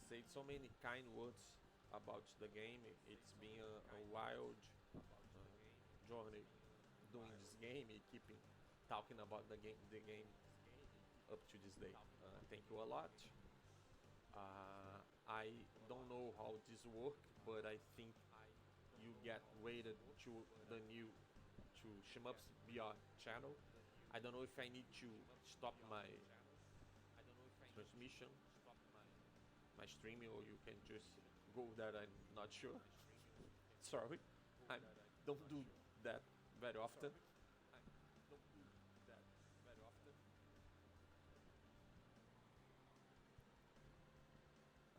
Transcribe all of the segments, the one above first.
said so many kind words about the game. It's been a wild journey doing this game, keeping talking about the game up to this day. Thank you a lot. I don't know how this work, but I think you get rated to the new to Shmups BR channel. I don't know if I need to stop my transmission, my streaming, or you can just go there. I'm not sure. Sorry, I don't do that very often.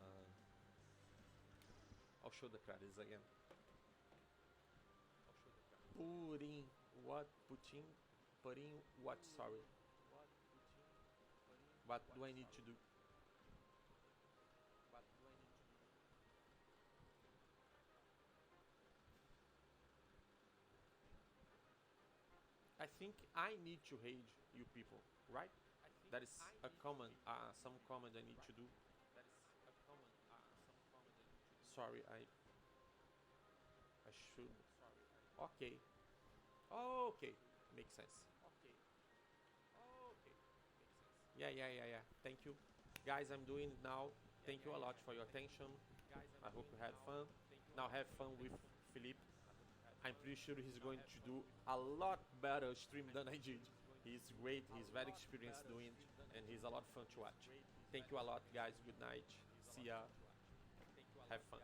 Uh, I'll show the credits again. Putting what? Putting what? Sorry. What do I need to do? I think I need to rage you people, right? That is a command, some command I need to do. Sorry, I should. Okay. Okay. Makes sense. Yeah. Thank you. Guys, I'm doing it now. Thank you a lot for your attention. I hope you had fun. Now have fun with Philippe. I'm pretty sure he's going to do a lot better stream than I did. He's great, he's very experienced doing it, and he's a lot of fun to watch. Thank you a lot, guys. Good night. See ya. Have fun.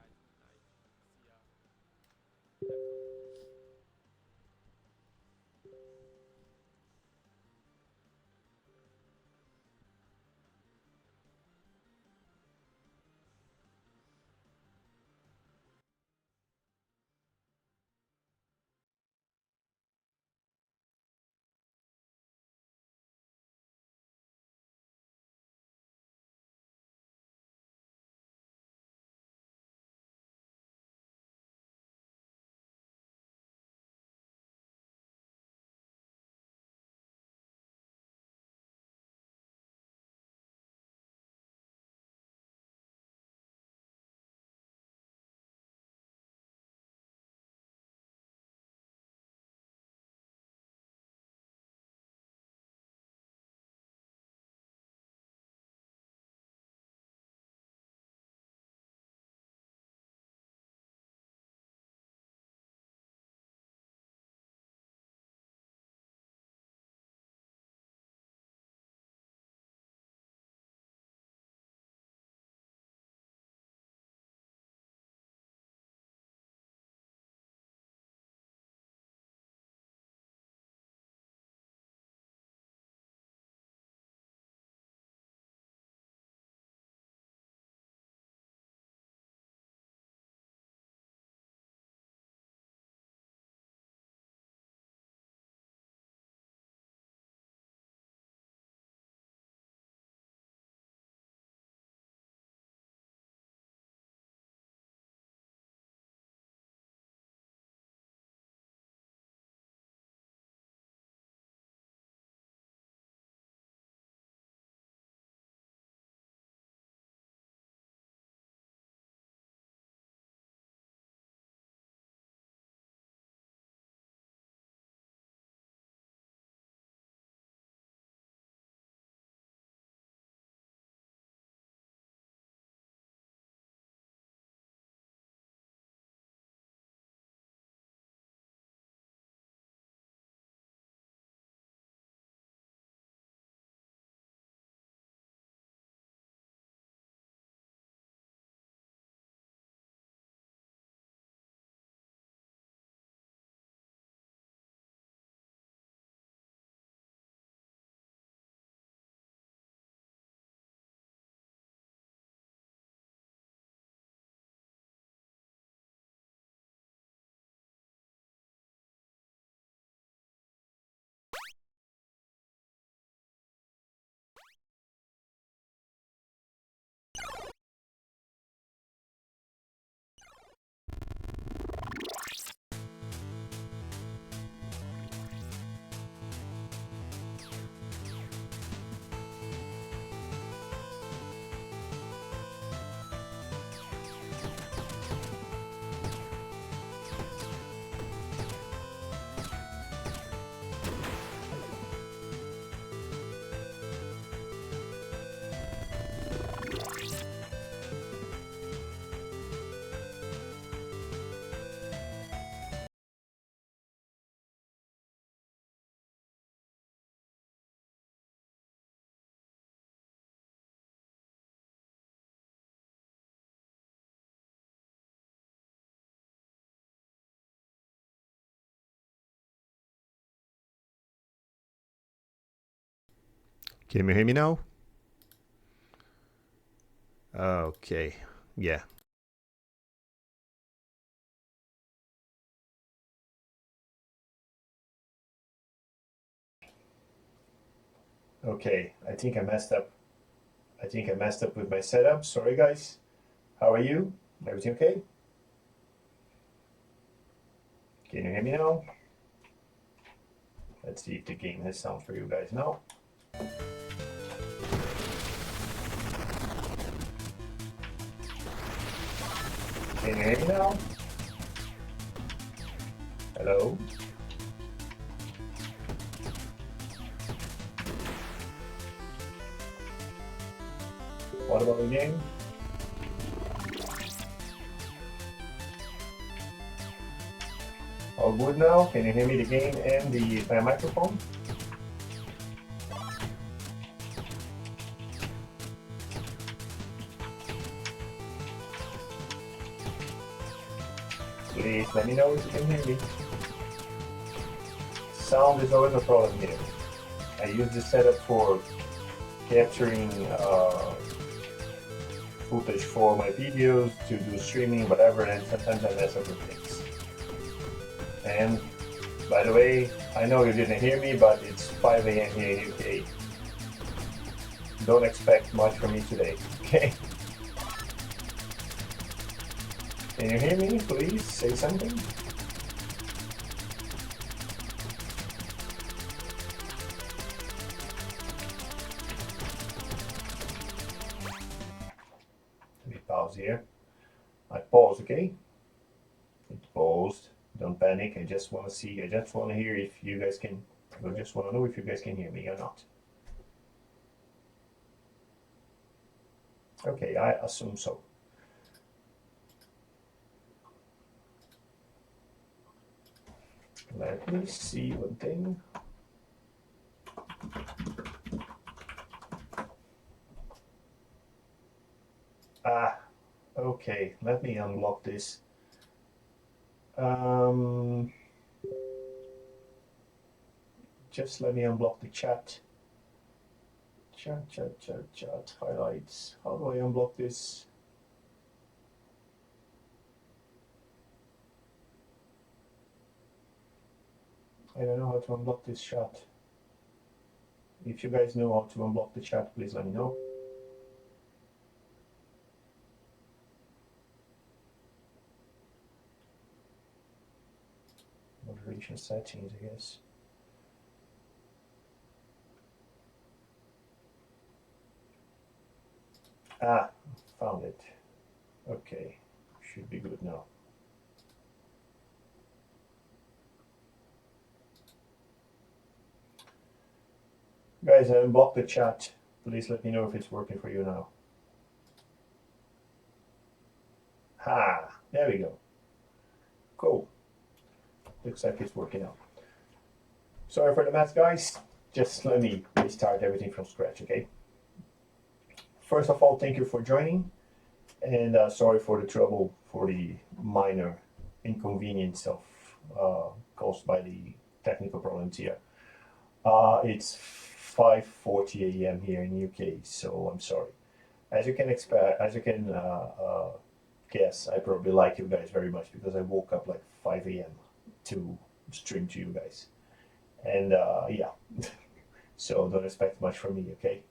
Can you hear me now? Okay, yeah. Okay, I think I messed up. I think I messed up with my setup. Sorry, guys. How are you? Everything okay? Can you hear me now? Let's see if the game has sound for you guys now. Can you hear me now? Hello? What about the game? All good now? Can you hear me, the game and my microphone? Please let me know if you can hear me. Sound is always a problem here. I use this setup for capturing footage for my videos, to do streaming, whatever, and sometimes I mess up with things. And by the way, I know you didn't hear me, but it's 5 a.m. here in UK. Don't expect much from me today, okay? Can you hear me? Please say something. Let me pause here. I pause, okay? It paused. Don't panic. I just want to see. I just want to hear if you guys can. I just want to know if you guys can hear me or not. Okay, I assume so. Let me see one thing. Okay, let me unblock this. Just let me unblock the chat. Chat, highlights. How do I unblock this? I don't know how to unblock this chat. If you guys know how to unblock the chat, please let me know. Moderation settings, I guess. Found it. Okay, should be good now. Guys, I unblocked the chat. Please let me know if it's working for you now. There we go. Cool. Looks like it's working out. Sorry for the mess, guys. Just let me restart everything from scratch, okay? First of all, thank you for joining, and sorry for the trouble, for the minor inconvenience of caused by the technical problems here. It's 5:40 a.m. here in the UK, so I'm sorry. As you can expect, as you can guess, I probably like you guys very much because I woke up like 5 a.m. to stream to you guys, and yeah, so don't expect much from me, okay?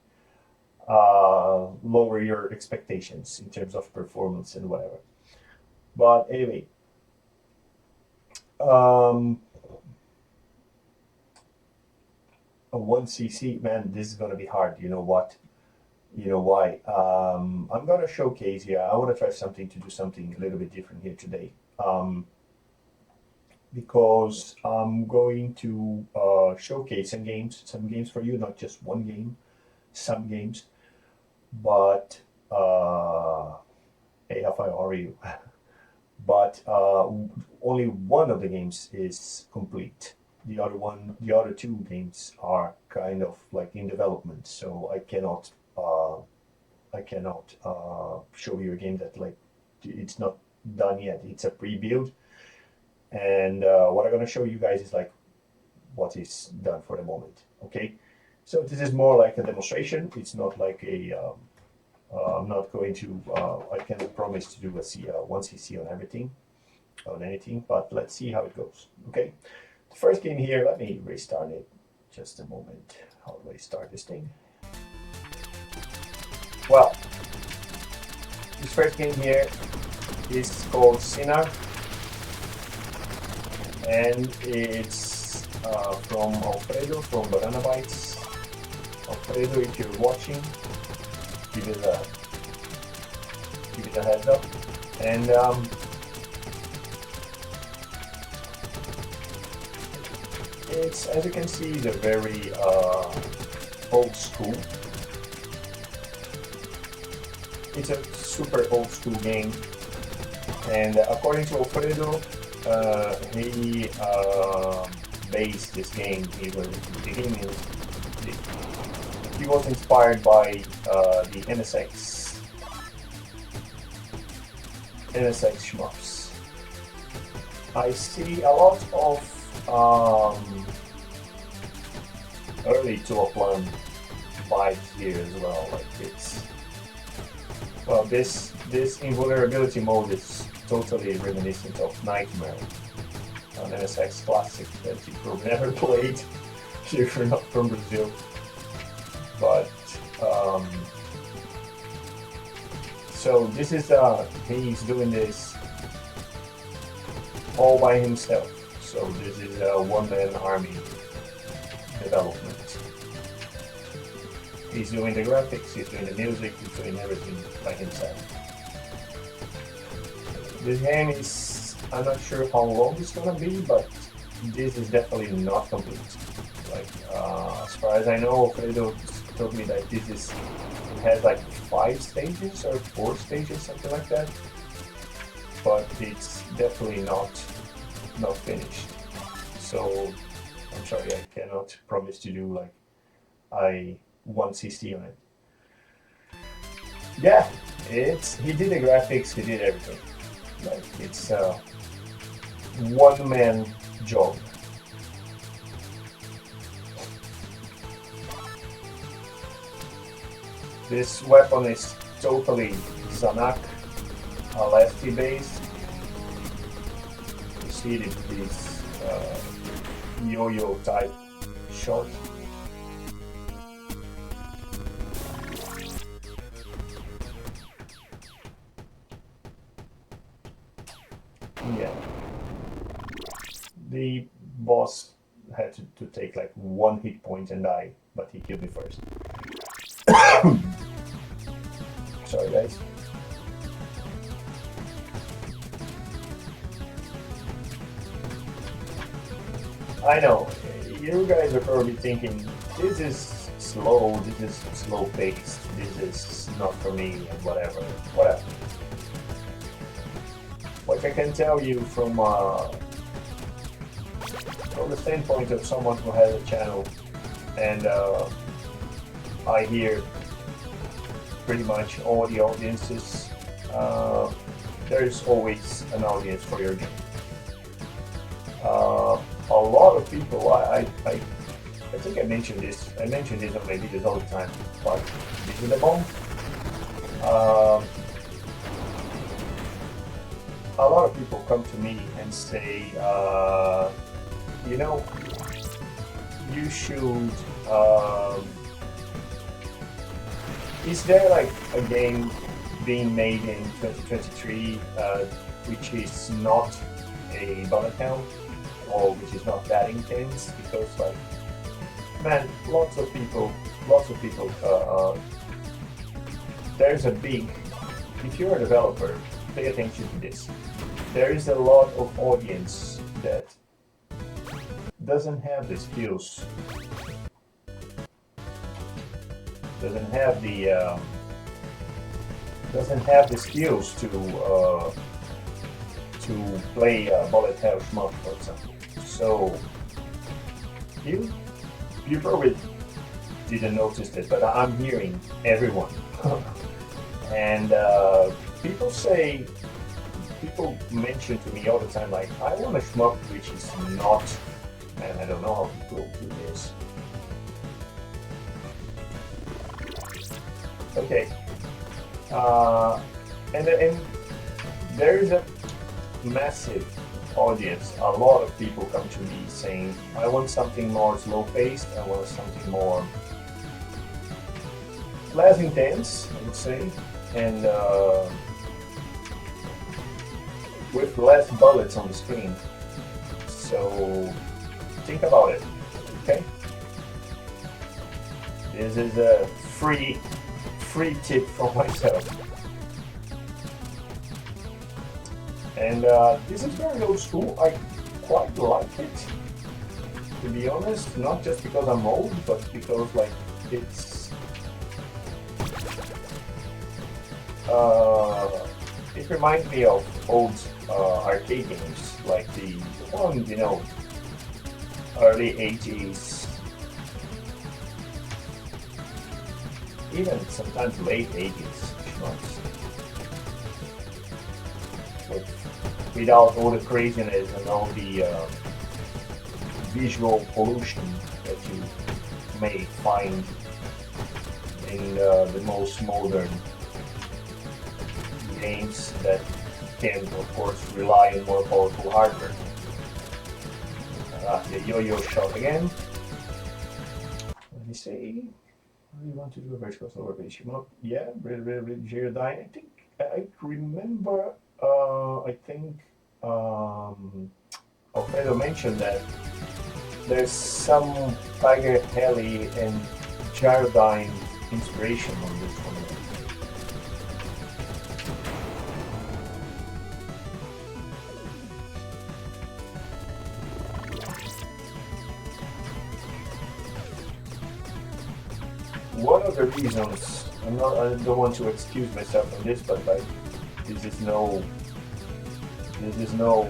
Lower your expectations in terms of performance and whatever. But anyway, a 1cc, man, this is gonna be hard. You know what? You know why? I'm gonna showcase here. I want to try something to do something a little bit different here today. Because I'm going to showcase some games for you, not just one game, some games. But hey, how are you? But only one of the games is complete. The other two games are kind of like in development, so I cannot show you a game that like it's not done yet. It's a pre-build, and what I'm gonna show you guys is like what is done for the moment. Okay, So this is more like a demonstration. It's not like a. I'm not going to. I cannot promise to do a 1cc on everything, on anything. But let's see how it goes. Okay. The first game here. Let me restart it. Just a moment. How do I start this thing? Well, this first game here is called Sinner, and it's from Alfredo from Banana Bites. Alfredo, if you're watching, give it a heads up. And it's, as you can see, the very old school. It's a super old school game, and according to Alfredo, he based this game. He was inspired by the NSX Shmups. I see a lot of early Toaplan vibes here as well. Like it's. Well, this invulnerability mode is totally reminiscent of Nightmare, an NSX classic that you probably never played if you're not from Brazil. But so this is he's doing this all by himself. So this is a one-man army development. He's doing the graphics, he's doing the music, he's doing everything by himself. This game is, I'm not sure how long it's gonna be, but this is definitely not complete. Like, as far as I know, Alfredo told me that this is, it has like 5 stages or 4 stages, something like that. But it's definitely not finished. So, I'm sorry, I cannot promise to do like 1cc on it. Yeah, he did the graphics, he did everything. Like it's a one-man job. This weapon is totally Zanak, lefty based. You see this yo-yo type shot. Yeah, the boss had to take like 1 hit point and die, but he killed me first. Sorry guys. I know, you guys are probably thinking, this is slow, this is slow paced, this is not for me, and whatever. What I can tell you from the standpoint of someone who has a channel, and I hear pretty much all the audiences, there's always an audience for your game. A lot of people, I think I mention this on my videos all the time, but this is the bomb. A lot of people come to me and say, you know, you should, is there like a game being made in 2023 which is not a bullet hell, or which is not that intense? Because like, man, lots of people, there's a big, if you're a developer, pay attention to this. There is a lot of audience that doesn't have the skills, doesn't have the skills to play bullet hell shmup, for example. So you probably didn't notice it, but I'm hearing everyone. And people mention to me all the time, like, I want a shmup which is not, and I don't know how people do this. Okay. And there is a massive audience. A lot of people come to me saying, I want something more slow-paced, I want something more less intense, I would say, and with less bullets on the screen. So think about it, okay? This is a free tip from myself. And this is very old school. I quite like it, to be honest. Not just because I'm old, but because like it reminds me of old arcade games, like the one, you know, early 80s, even sometimes late 80s shmups. Without all the craziness and all the visual pollution that you may find in the most modern games that can, of course, rely on more powerful hardware. The yo-yo shot again. Let me see. You want to do a vertical slower pace shmup? Yeah, really Gyrodyne. I think I remember. I think Alfredo mentioned that there's some Tiger Heli and Gyrodyne inspiration on this one. One of the reasons, I don't want to excuse myself on this, but like, this is no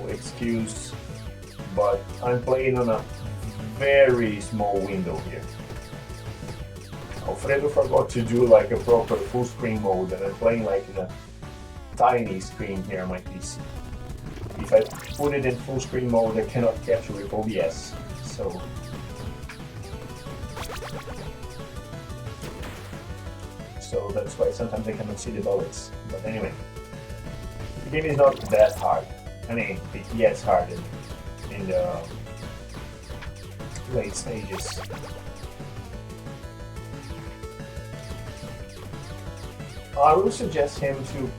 excuse, but I'm playing on a very small window here. Alfredo forgot to do like a proper full screen mode, and I'm playing like in a tiny screen here on my PC. If I put it in full screen mode, I cannot capture with OBS, so that's why sometimes I cannot see the bullets. But anyway, the game is not that hard. I mean, it gets hard in the late stages. I will suggest him to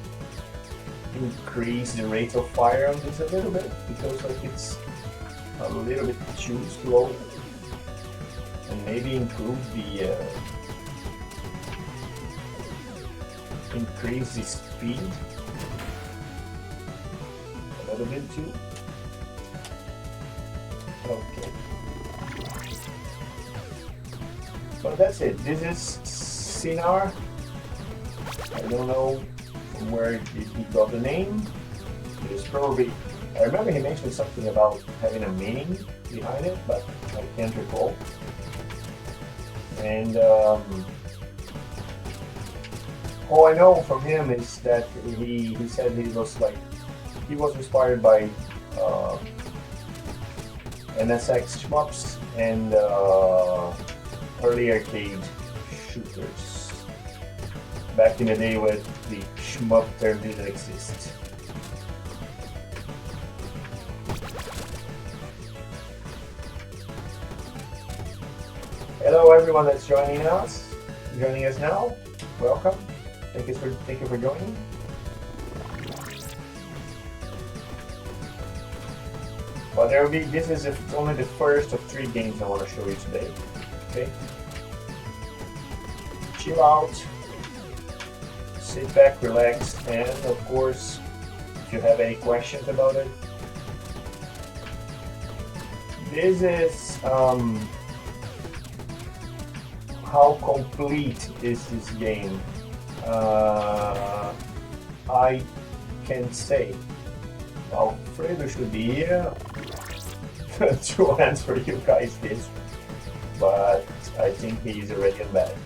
increase the rate of fire on this a little bit, because like it's a little bit too slow, and maybe improve the increase the speed a little bit too. Okay. But that's it. This is Sinar. I don't know from where he got the name. It's probably, I remember he mentioned something about having a meaning behind it, but I can't recall. And all I know from him is that he said he was inspired by NSX shmups and early arcade shooters. Back in the day when the shmup term didn't exist. Hello everyone that's joining us now. Welcome. Thank you for joining. But there will be. This is only the first of 3 games I want to show you today. Okay. Chill out. Sit back, relax, and of course, if you have any questions about it, this is how complete is this game. I can say Alfredo should be here to answer you guys this, but I think he's already in bed.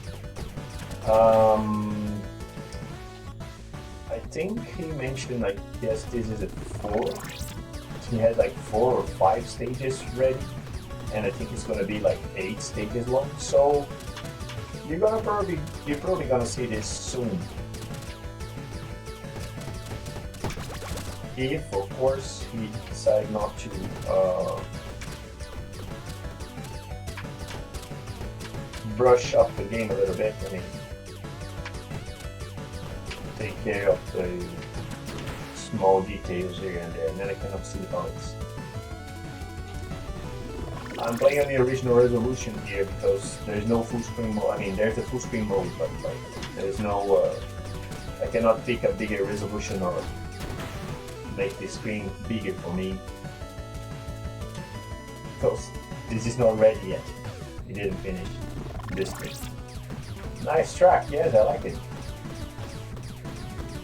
I think he mentioned, like, yes, this is a 4. He had like 4 or 5 stages ready, and I think it's gonna be like 8 stages long. So you're probably gonna see this soon. If, of course, he decides not to brush up the game a little bit. I mean, take care of the small details here and there, and then I cannot see how it's. I'm playing on the original resolution here because there's no full screen mode. I mean, there's a full screen mode, but like there's no. I cannot pick a bigger resolution or make the screen bigger for me because this is not ready yet. It didn't finish this thing. Nice track, yes, I like it.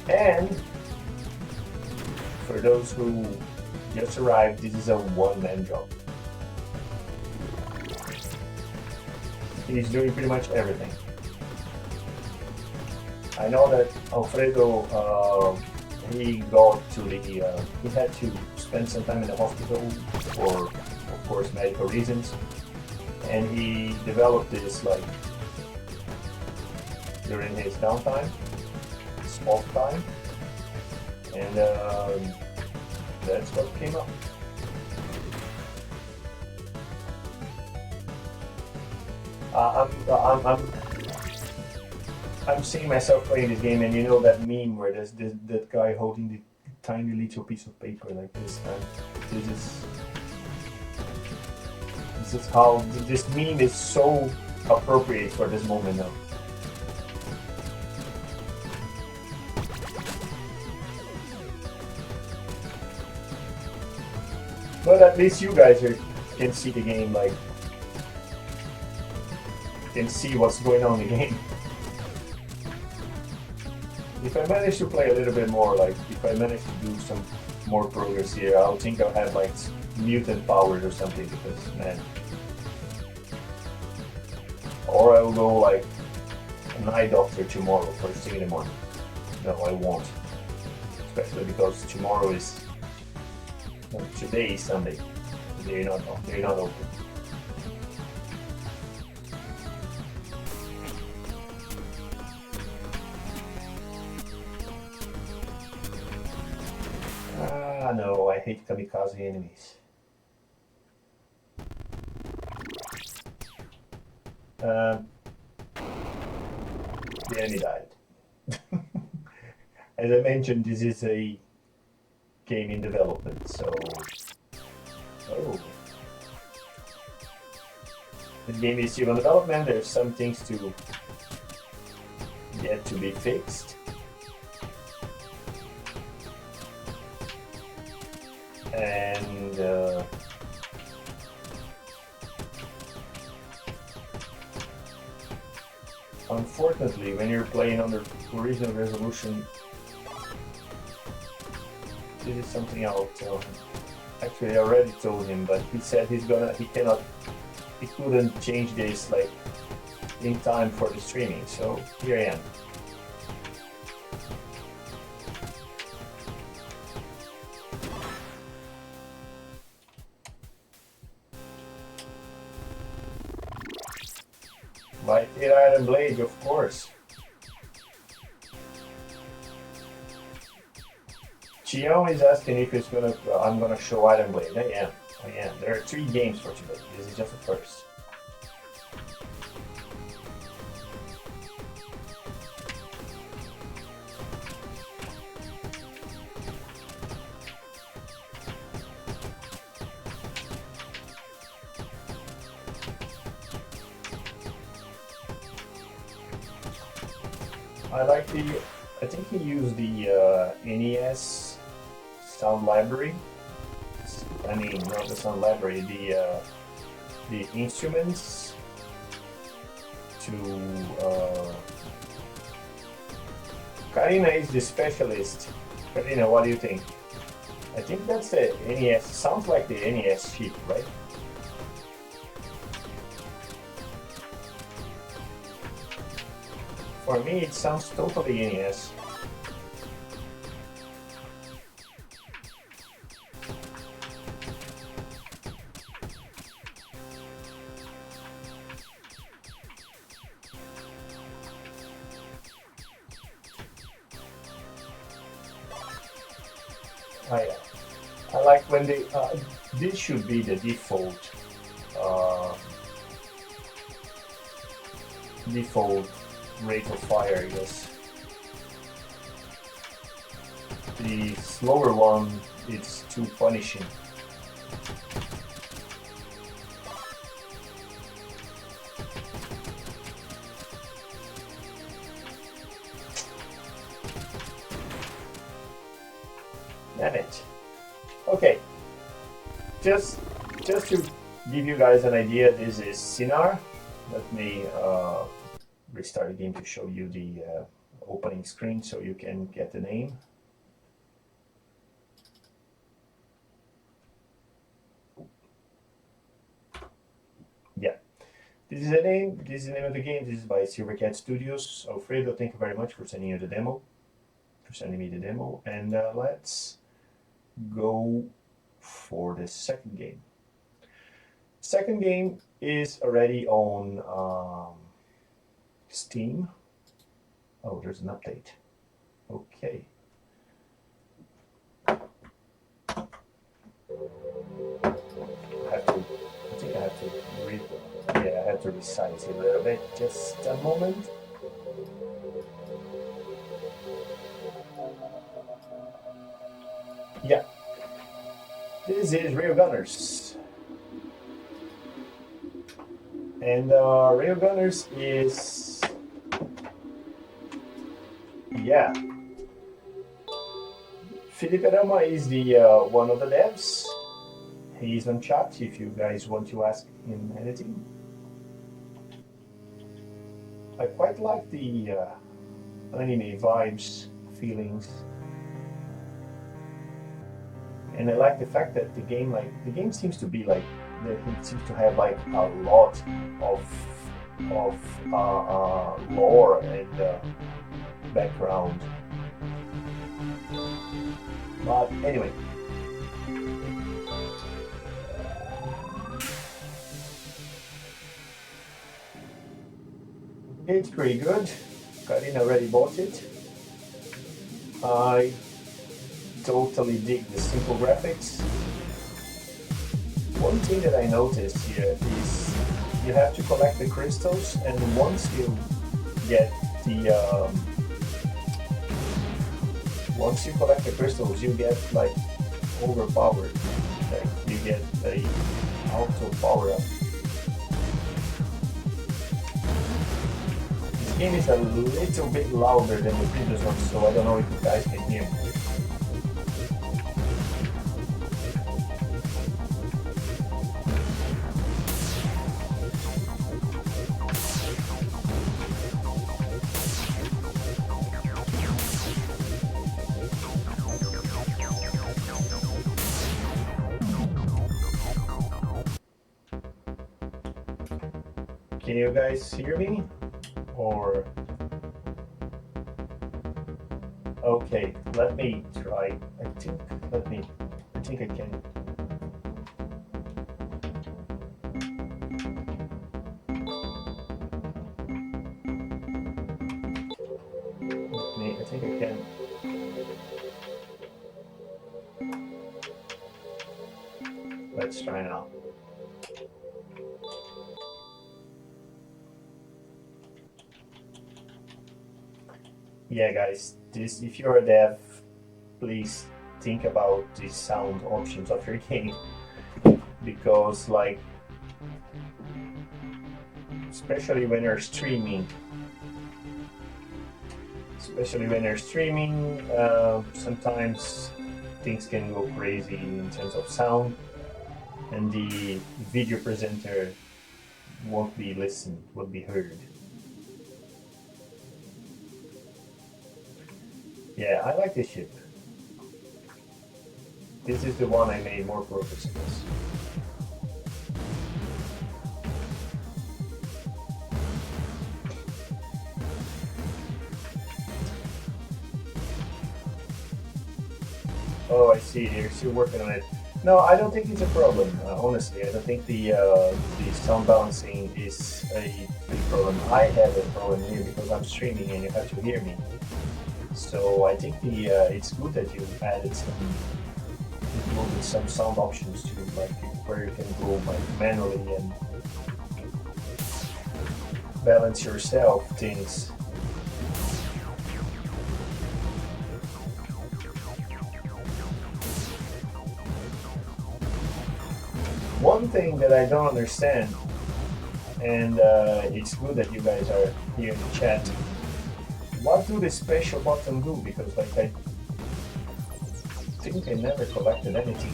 And for those who just arrived, this is a one-man job. He's doing pretty much everything. I know that Alfredo, he got to the, he had to spend some time in the hospital for, of course, medical reasons. And he developed this like during his downtime, his off time. And that's what came up. I'm seeing myself playing this game, and you know that meme where there's that guy holding the tiny little piece of paper like this. This is how this meme is so appropriate for this moment now. But at least you guys can see the game, like can see what's going on in the game. If I manage to play a little bit more, like if I manage to do some more progress here, I'll think I'll have like mutant powers or something, because man. Or I will go like an eye doctor tomorrow, first thing in the morning. No, I won't. Especially because tomorrow is, well, today is Sunday. They're not open. Ah no, I hate kamikaze enemies. The enemy died. As I mentioned, this is a game in development, so... Oh. The game is still in development, there's some things to yet to be fixed. And unfortunately, when you're playing under original resolution, this is something I'll tell him. Actually, I already told him, but he said he couldn't change this like in time for the streaming. So here I am. By Iron Blade, of course. Chion is asking if I'm gonna show Iron Blade. I am. There are 3 games for today. This is just the first. I think he used the NES sound library. I mean, not the sound library, the instruments to... Karina is the specialist. Karina, what do you think? I think that's the NES, sounds like the NES chip, right? For me, it sounds totally NES. I like when they. This should be the default. Default rate of fire, I guess. The slower one, it's too punishing. Damn it. Okay. Just to give you guys an idea, this is Sinar. Let me restart the game to show you the opening screen so you can get the name. Yeah, this is the name. This is the name of the game. This is by Silvercat Studios. Alfredo, thank you very much for sending you the demo. For sending me the demo, and let's go for the second game. Second game is already on Steam. Oh, there's an update. Okay. I think I have to read. Yeah, I have to resize it a little bit. Just a moment. Yeah. This is Railgunners. And Railgunners is, yeah, Felipe Rama is the one of the devs. He's on chat if you guys want to ask him anything. I quite like the anime vibes, feelings, and I like the fact that the game seems to be like, it seems to have like a lot of lore and background. But anyway, it's pretty good. Karin already bought it. I totally dig the simple graphics. One thing that I noticed here is you have to collect the crystals, and once you get the once you collect the crystals, you get like overpowered. Like you get a auto power up. This game is a little bit louder than the previous one, so I don't know if you guys can hear me. Can you guys hear me? Or okay, let me try. I think I can. I think I can. Let's try now. Yeah, guys, this, if you're a dev, please think about the sound options of your game, because like, especially when you're streaming, sometimes things can go crazy in terms of sound, and the video presenter won't be listened, won't be heard. Yeah, I like this ship. This is the one I made more progress in this. Oh, I see. You're still working on it. No, I don't think it's a problem. Honestly, I don't think the sound balancing is a big problem. I have a problem here because I'm streaming and you have to hear me. So I think it's good that you added included some sound options too, like where you can go like manually and balance yourself things. One thing that I don't understand, and it's good that you guys are here in the chat, what do the special button do? Because like I think I never collected anything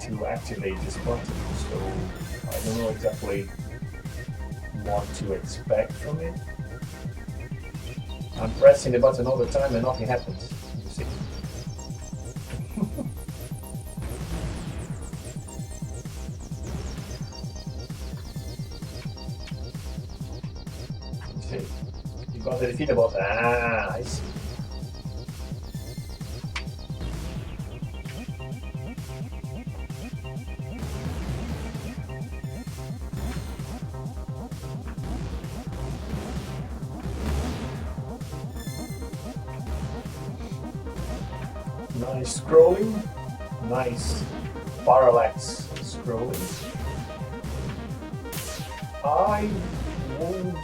to activate this button, so I don't know exactly what to expect from it. I'm pressing the button all the time and nothing happens, you see. See, you got the defeat button. Ah, I see. Nice scrolling, nice parallax scrolling. I would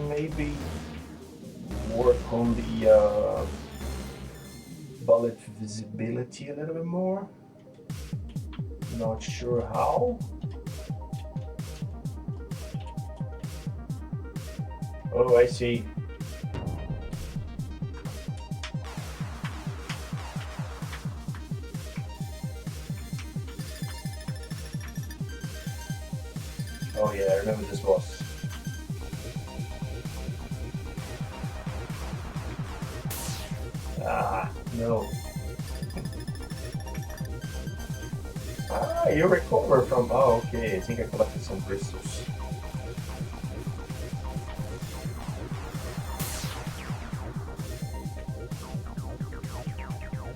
maybe work on the bullet visibility a little bit more. Not sure how. Oh, I see. Oh yeah, I remember this boss. Ah, no. Ah, you recover from... Oh, okay, I think I collected some crystals.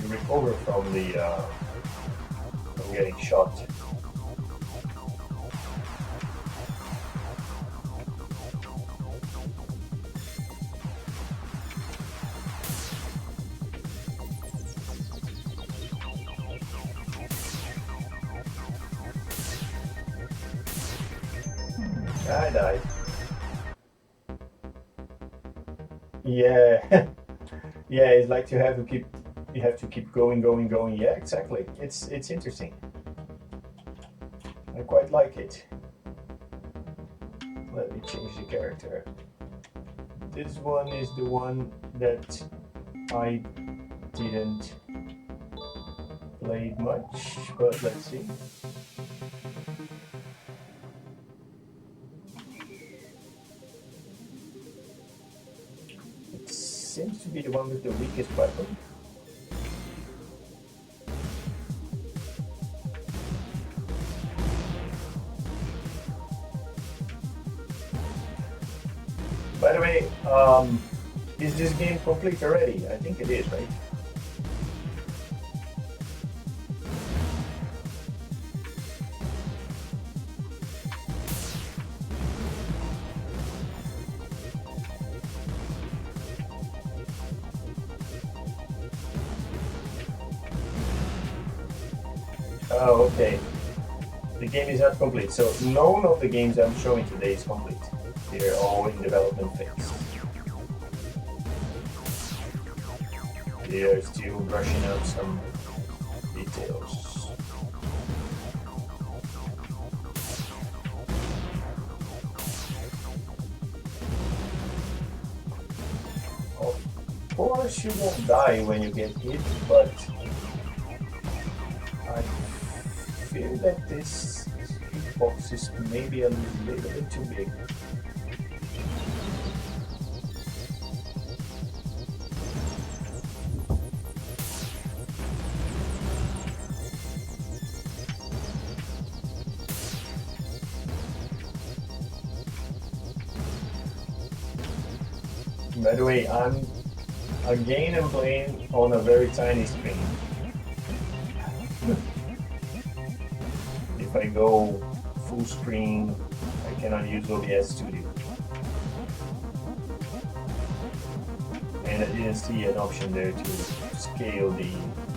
You recover from the... from getting shot. I died. Yeah, yeah. It's like you have to keep going. Yeah, exactly. It's interesting. I quite like it. Let me change the character. This one is the one that I didn't play much, but let's see. Seems to be the one with the weakest weapon. By the way, is this game complete already? I think it is, right? Oh, okay. The game is not complete, so none of the games I'm showing today is complete. They're all in development phase. They are still brushing up some details. Of course you won't die when you get hit, but I feel that this hitbox is maybe a little bit too big. By the way, I'm playing on a very tiny screen. If I go full screen, I cannot use OBS Studio. And as didn't see an option there to scale the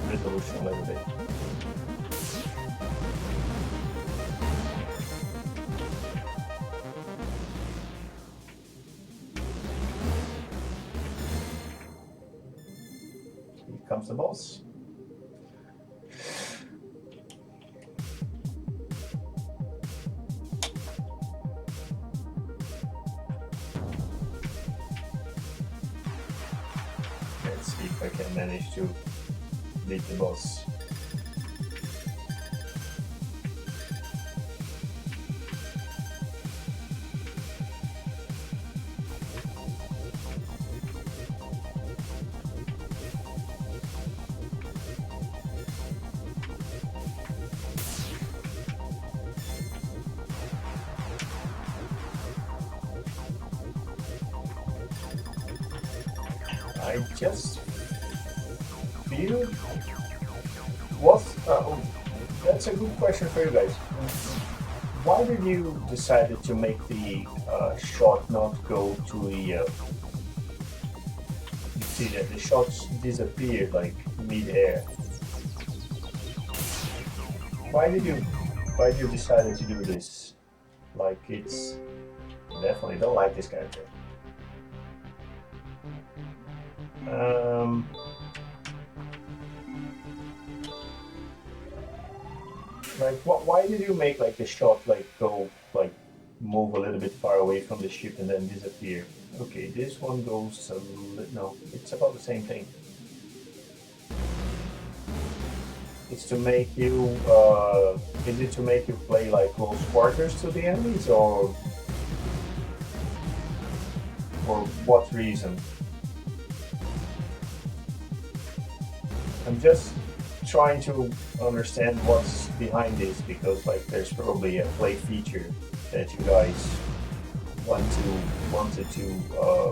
resolution a little bit. Here comes the boss. Let's see if I can manage to beat the boss. I just feel that's a good question for you guys. Why did you decide to make the shot not go to the you see that the shots disappeared like mid-air? Why did you decide to do this? Like, it's definitely don't like this character. Like, why did you make like the shot like go like move a little bit far away from the ship and then disappear? Okay, this one goes a little, no, it's about the same thing. It's to make you is it to make you play like close quarters to the enemies, or for what reason? I'm just trying to understand what's behind this, because like there's probably a play feature that you guys wanted to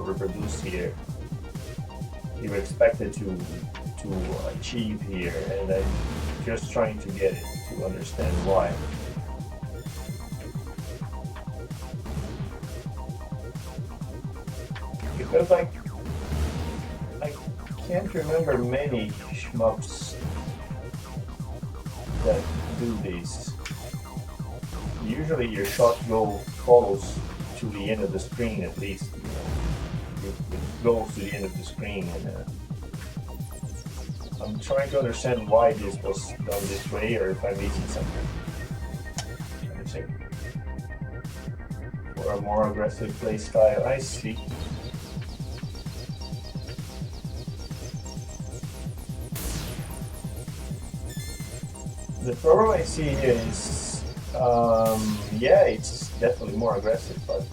reproduce here. You expected to achieve here, and I'm just trying to get it to understand why. Because I can't remember many shmups that do this. Usually your shot follows to the end of the screen, at least. It goes to the end of the screen, and I'm trying to understand why this was done this way, or if I'm missing something. Let me see. For a more aggressive play style, I see. The problem I see here is, yeah, it's definitely more aggressive, but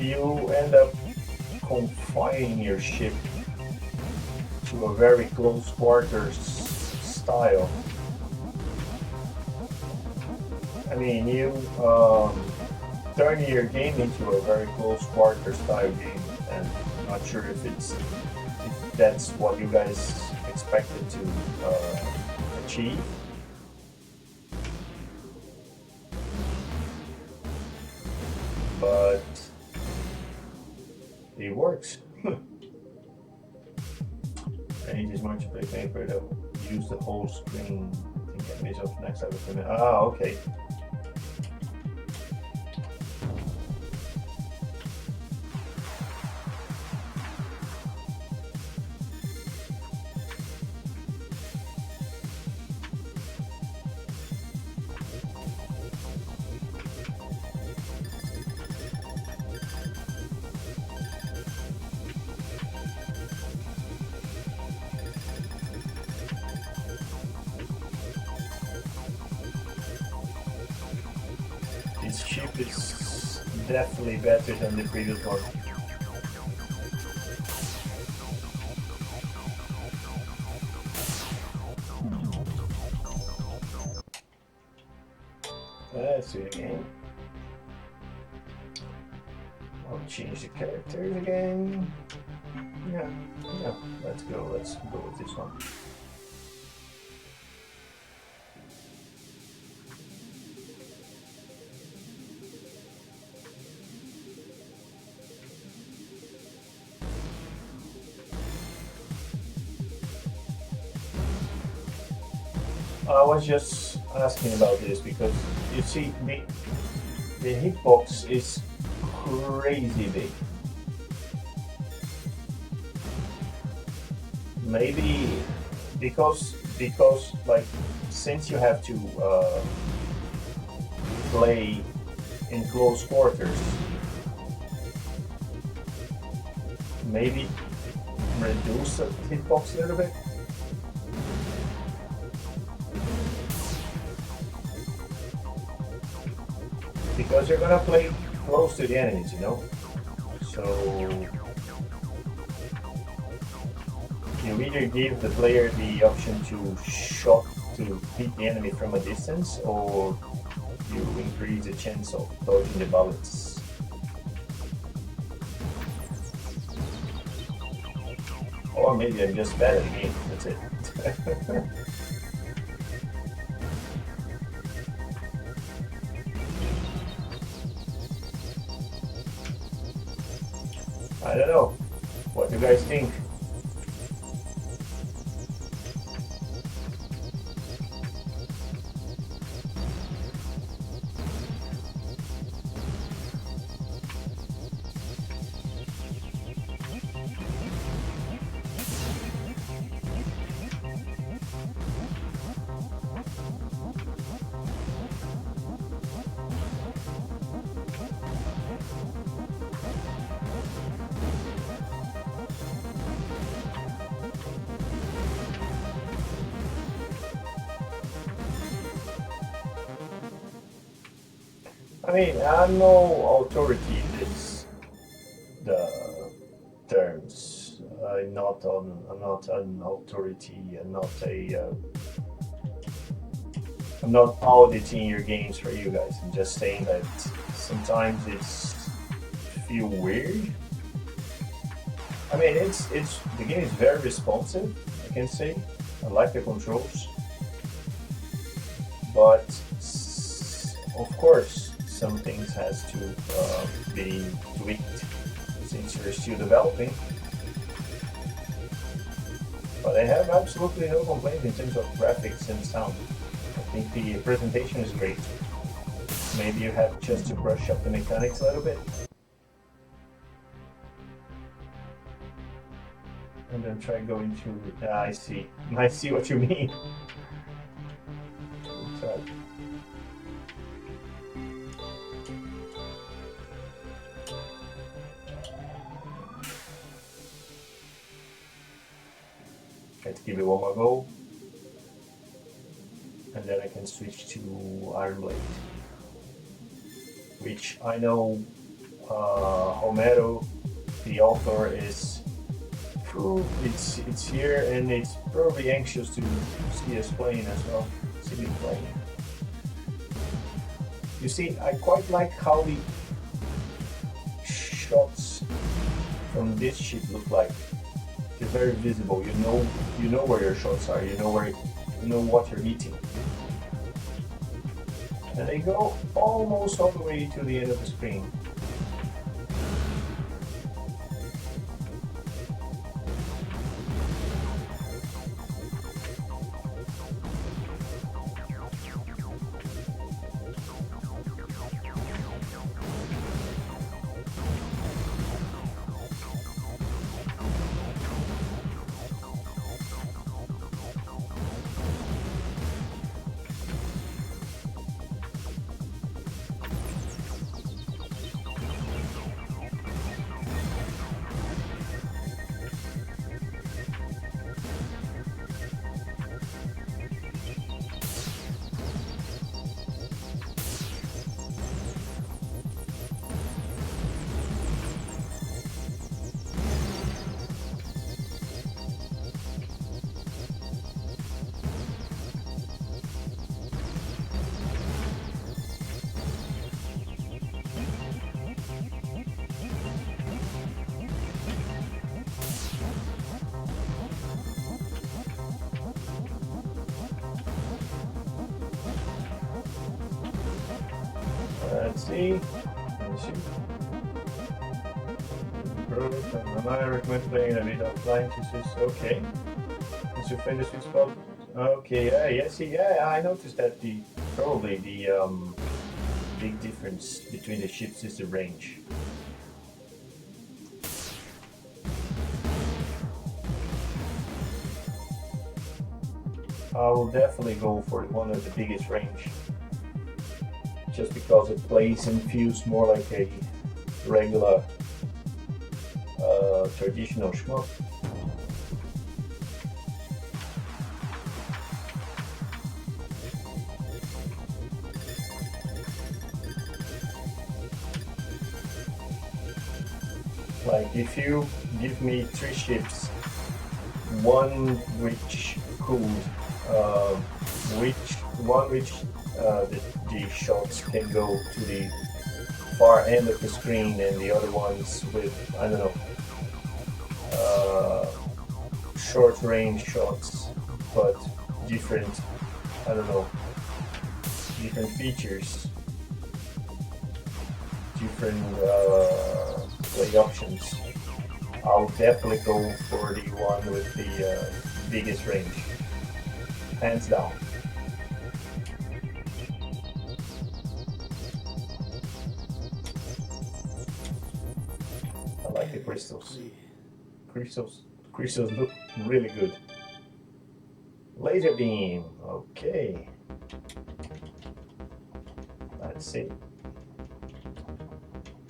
you end up confining your ship to a very close quarters style. I mean, you turn your game into a very close quarter style game, and I'm not sure if that's what you guys expected to achieve. But it works. I need this much play paper to use the whole screen. I think I missed off next episode. Ah, okay. This ship is definitely better than the previous one. Let's do it again. I'll change the characters again. Yeah, let's go with this one. I was just asking about this because you see, the hitbox is crazy big. Maybe because like since you have to play in close quarters, maybe reduce the hitbox a little bit. Because you're gonna play close to the enemies, you know? So you either give the player the option to shot to hit the enemy from a distance, or you increase the chance of dodging the bullets. Or maybe I'm just bad at the game, that's it. I don't know. What do you guys think? I mean, I'm no authority in this, the terms. I'm not an authority. I'm not auditing your games for you guys. I'm just saying that sometimes it's feel weird. I mean, the game is very responsive. I can say I like the controls, but of course some things has to be tweaked since you're still developing. But I have absolutely no complaints in terms of graphics and sound. I think the presentation is great. Maybe you have just to brush up the mechanics a little bit. And then try going to... I see. I see what you mean. Let's give it one more go. And then I can switch to Iron Blade. Which I know Homero, the author, is... It's here and it's probably anxious to see us playing as well. See me playing. You see, I quite like how the shots from this ship look like. They're very visible. You know where your shots are. You know what you're hitting. And they go almost all the way to the end of the screen. Let's see. I recommend playing a bit offline. This is okay. Once you find the sweet spot, Okay, yeah, see, yeah, I noticed that probably the big difference between the ships is the range. I will definitely go for one of the biggest range, just because it plays and feels more like a regular traditional shmup. Like if you give me three ships, one which could, uh, which one which the shots can go to the far end of the screen, and the other ones with, I don't know, uh, short range shots, but different, I don't know, different features, different play options. I'll definitely go for the one with the biggest range, hands down. I like the crystals. Crystals, crystals look really good. Laser beam. Okay. Let's see.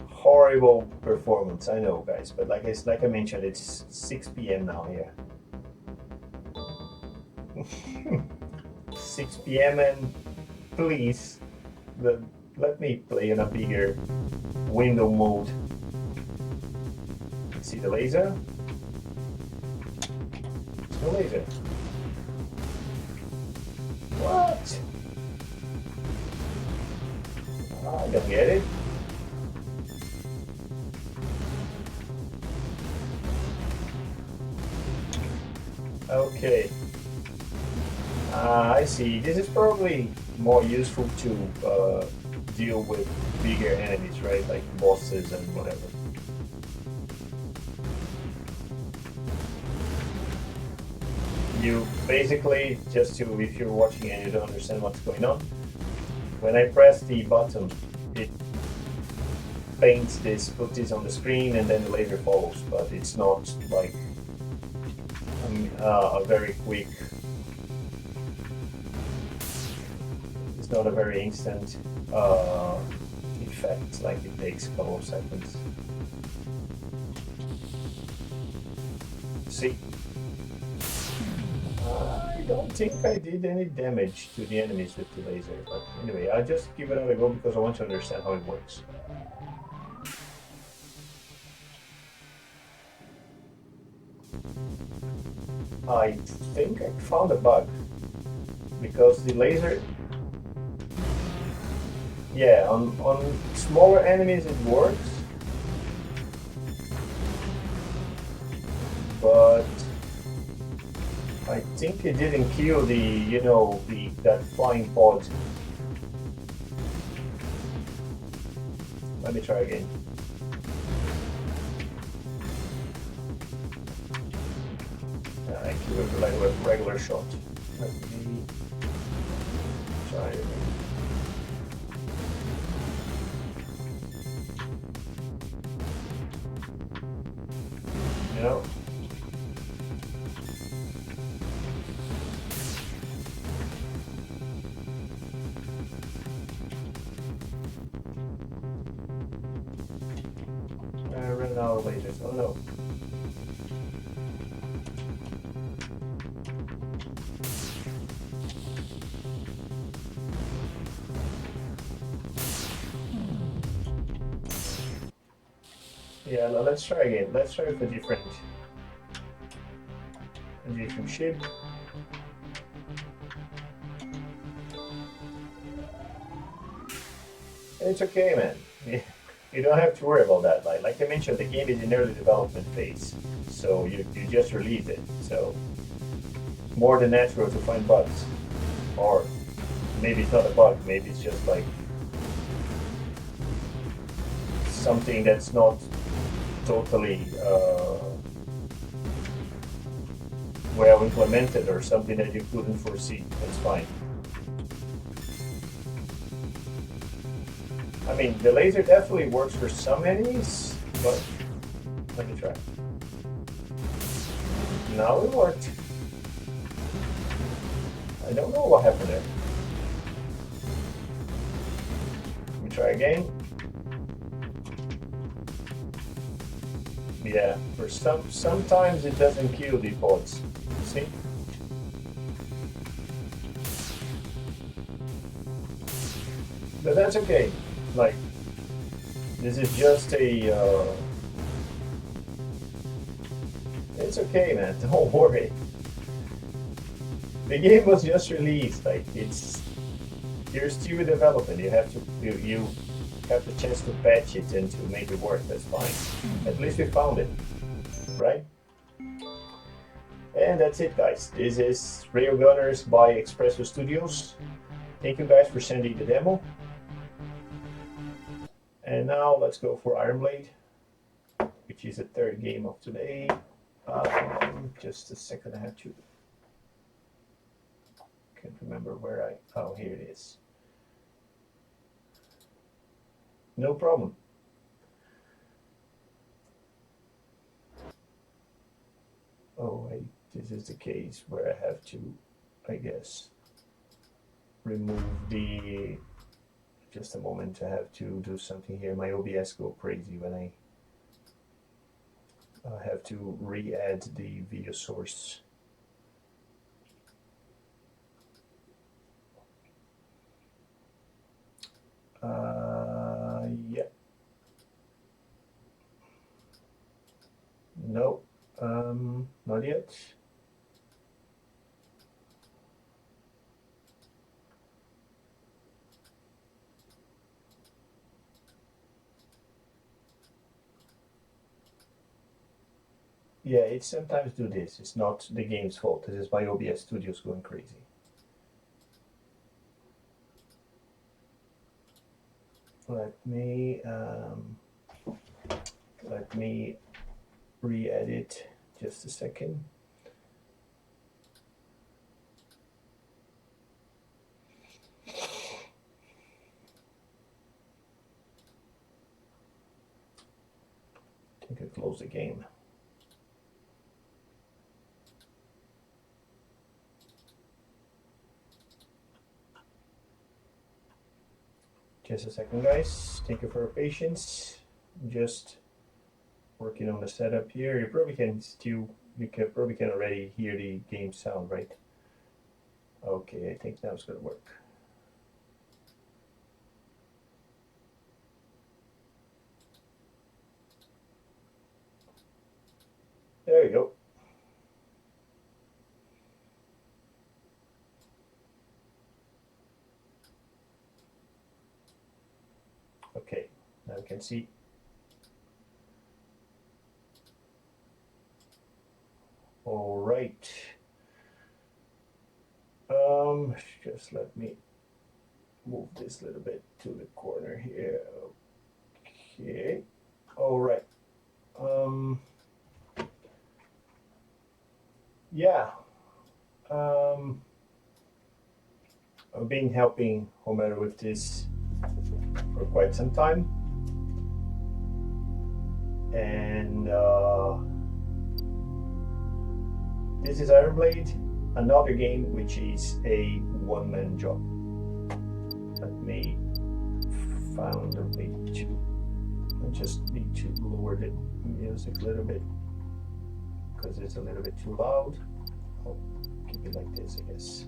Horrible performance, I know, guys, but like I mentioned, it's 6 p.m. now here. 6 p.m. and please let me play in a bigger window mode. See the laser? It's no laser. What? I don't get it. Okay. I see. This is probably more useful to deal with bigger enemies, right? Like bosses and whatever. You basically, just to, if you're watching and you don't understand what's going on, when I press the button, it paints this, puts this on the screen, and then the laser follows, but it's not like a very quick, it's not a very instant effect, like it takes a couple of seconds. See? I don't think I did any damage to the enemies with the laser, but anyway, I'll just give it another go because I want to understand how it works. I think I found a bug because the laser, yeah, on smaller enemies it works, but I think it didn't kill that flying pod. Let me try again. I killed it like a regular shot. Let me try again. You know? I ran out of lasers. Oh no. Yeah, let's try again. Let's try with a different ship. It's okay, man. You don't have to worry about that. Like I mentioned, the game is in early development phase, so you just released it. So more than natural to find bugs, or maybe it's not a bug. Maybe it's just like something that's not totally well implemented or something that you couldn't foresee. That's fine. I mean, the laser definitely works for some enemies, but let me try. Now it worked. I don't know what happened there. Let me try again. Yeah, for sometimes it doesn't kill the pods. See? But that's okay. Like, this is just a it's okay, man. Don't worry. The game was just released. Like, you're still in development. You have the chance to patch it and to make it work. That's fine. At least we found it, right? And that's it, guys. This is Railgunners by Expresso Studios. Thank you guys for sending the demo. And now let's go for Iron Blade, which is the third game of today. Just a second, I have to. Can't remember where oh, here it is. No problem. Oh, wait, this is the case where I have to, I guess, remove the. Just a moment, I have to do something here. My OBS go crazy when I have to re-add the video source. Yeah. No, not yet. Yeah, it sometimes do this. It's not the game's fault. This is my OBS Studios going crazy. Let me re-edit just a second. I think I close the game. Just a second, guys. Thank you for your patience. Just working on the setup here. You probably can already hear the game sound, right? Okay, I think now it's gonna work. There you go. Okay, now you can see. All right. Just let me move this a little bit to the corner here. Okay. All right. Yeah. I've been helping Homer with this for quite some time, and this is Iron Blade, another game which is a one-man job. Let me find a way to. I just need to lower the music a little bit because it's a little bit too loud. I'll keep it like this, I guess.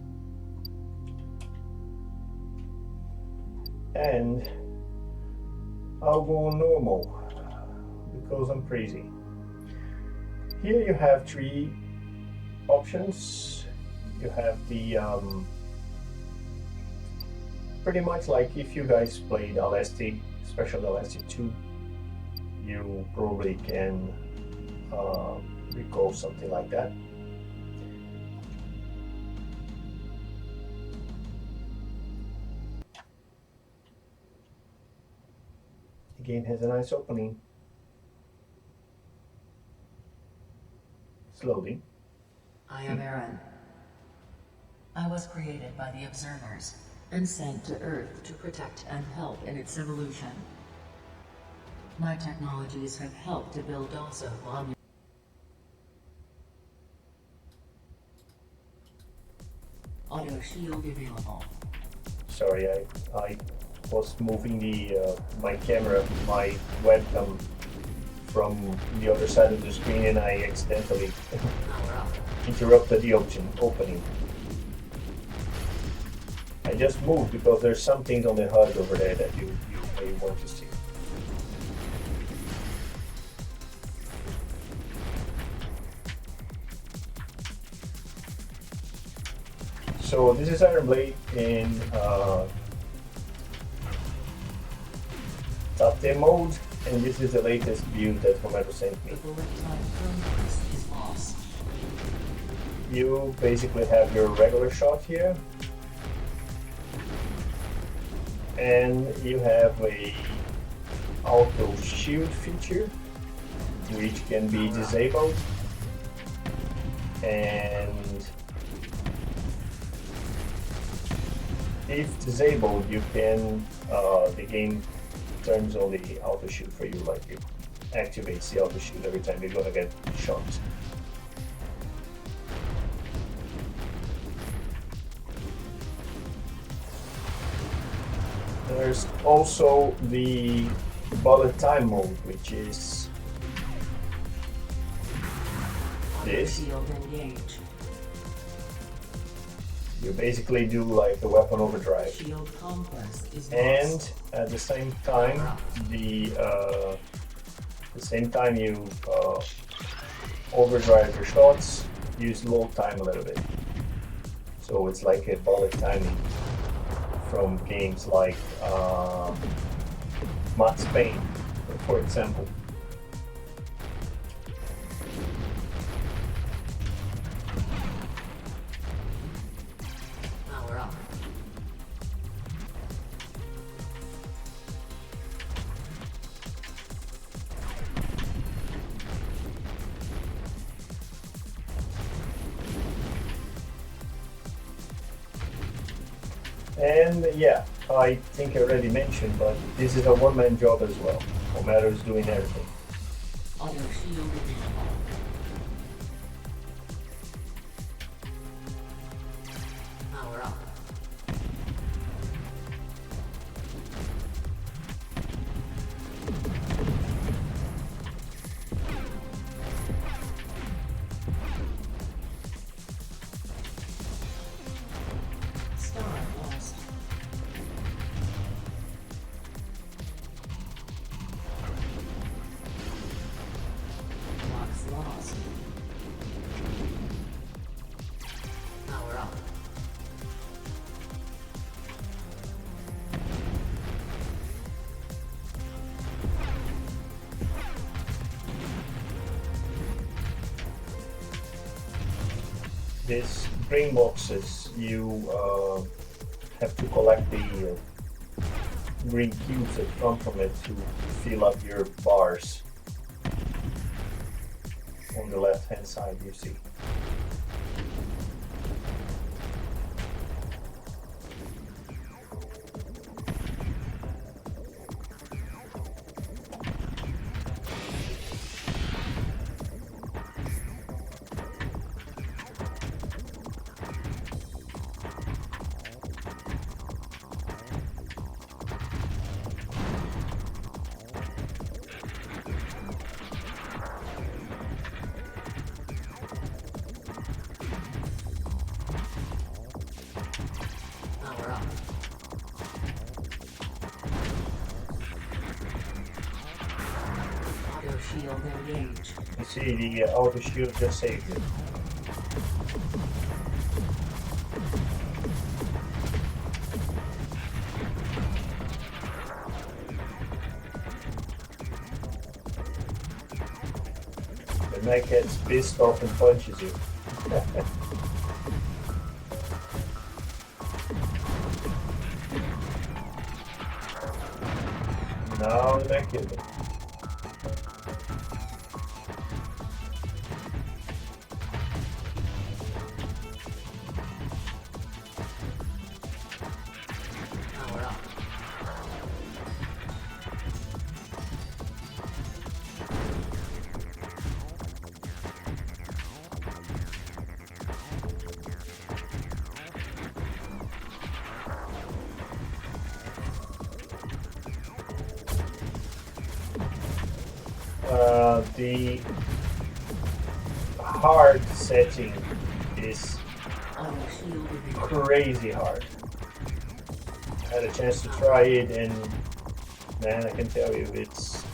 And I'll go normal because I'm crazy. Here you have three options. You have the pretty much like if you guys played Alesti, especially Alesti 2, you probably can recall something like that. The game has a nice opening. It's loading. I am Aaron. I was created by the Observers and sent to Earth to protect and help in its evolution. My technologies have helped to build also on auto shield available. Sorry, I was moving the my camera, my webcam from the other side of the screen, and I accidentally interrupted the opening. I just moved because there's something on the HUD over there that you may want to see. So this is Iron Blade in top 10 mode, and this is the latest build that Romero sent me. You basically have your regular shot here, and you have a auto shield feature which can be disabled, and if disabled, you can the game turns on the auto shield for you, like it activates the auto shield every time you're gonna get shot. There's also the bullet time mode, which is this. You basically do like a weapon overdrive, and at the same time, you overdrive your shots, you slow time a little bit. So it's like a bullet timing from games like Max Payne, for example. And yeah, I think I already mentioned, but this is a one-man job as well. Romero is doing everything. Auto shield available. Power up. These green boxes, you have to collect the green cubes that come from it to fill up your bars. On the left hand side, you see. You see, the auto shield just saved it. The mech gets pissed off and punches you. Now the mech killed him. The hard setting is crazy hard. I had a chance to try it, and man, I can tell you it's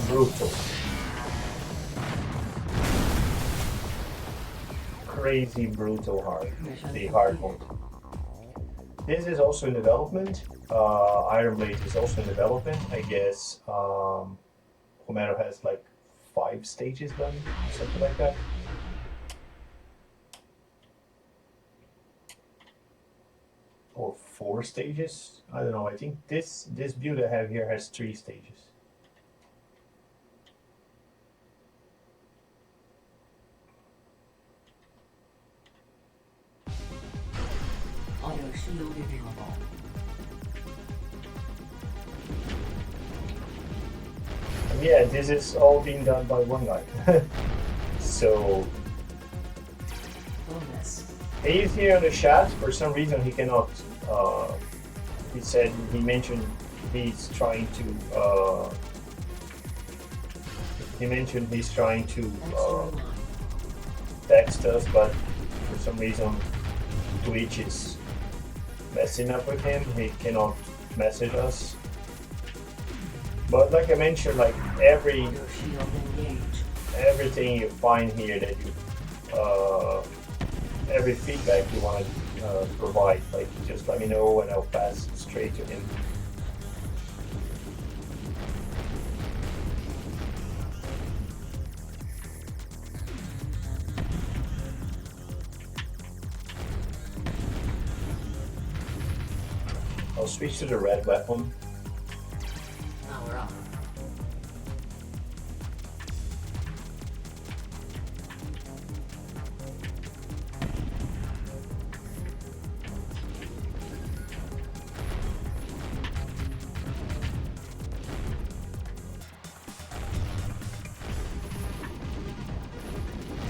brutal. Crazy brutal hard, the hard mode. This is also in development. Iron Blade is also in development. I guess Homero has like 5 stages done, something like that. Or 4 stages. I don't know. I think this build I have here has 3 stages. Auto shield available. And yeah, this is all being done by one guy. So Bonus. he's here in the chat. For some reason, he cannot. He mentioned he's trying to. He mentioned he's trying to text us, but for some reason, Twitch is messing up with him. He cannot message us. But like I mentioned, like everything you find here that you, every feedback you want to provide, like just let me know and I'll pass it straight to him. I'll switch to the red weapon. Power up.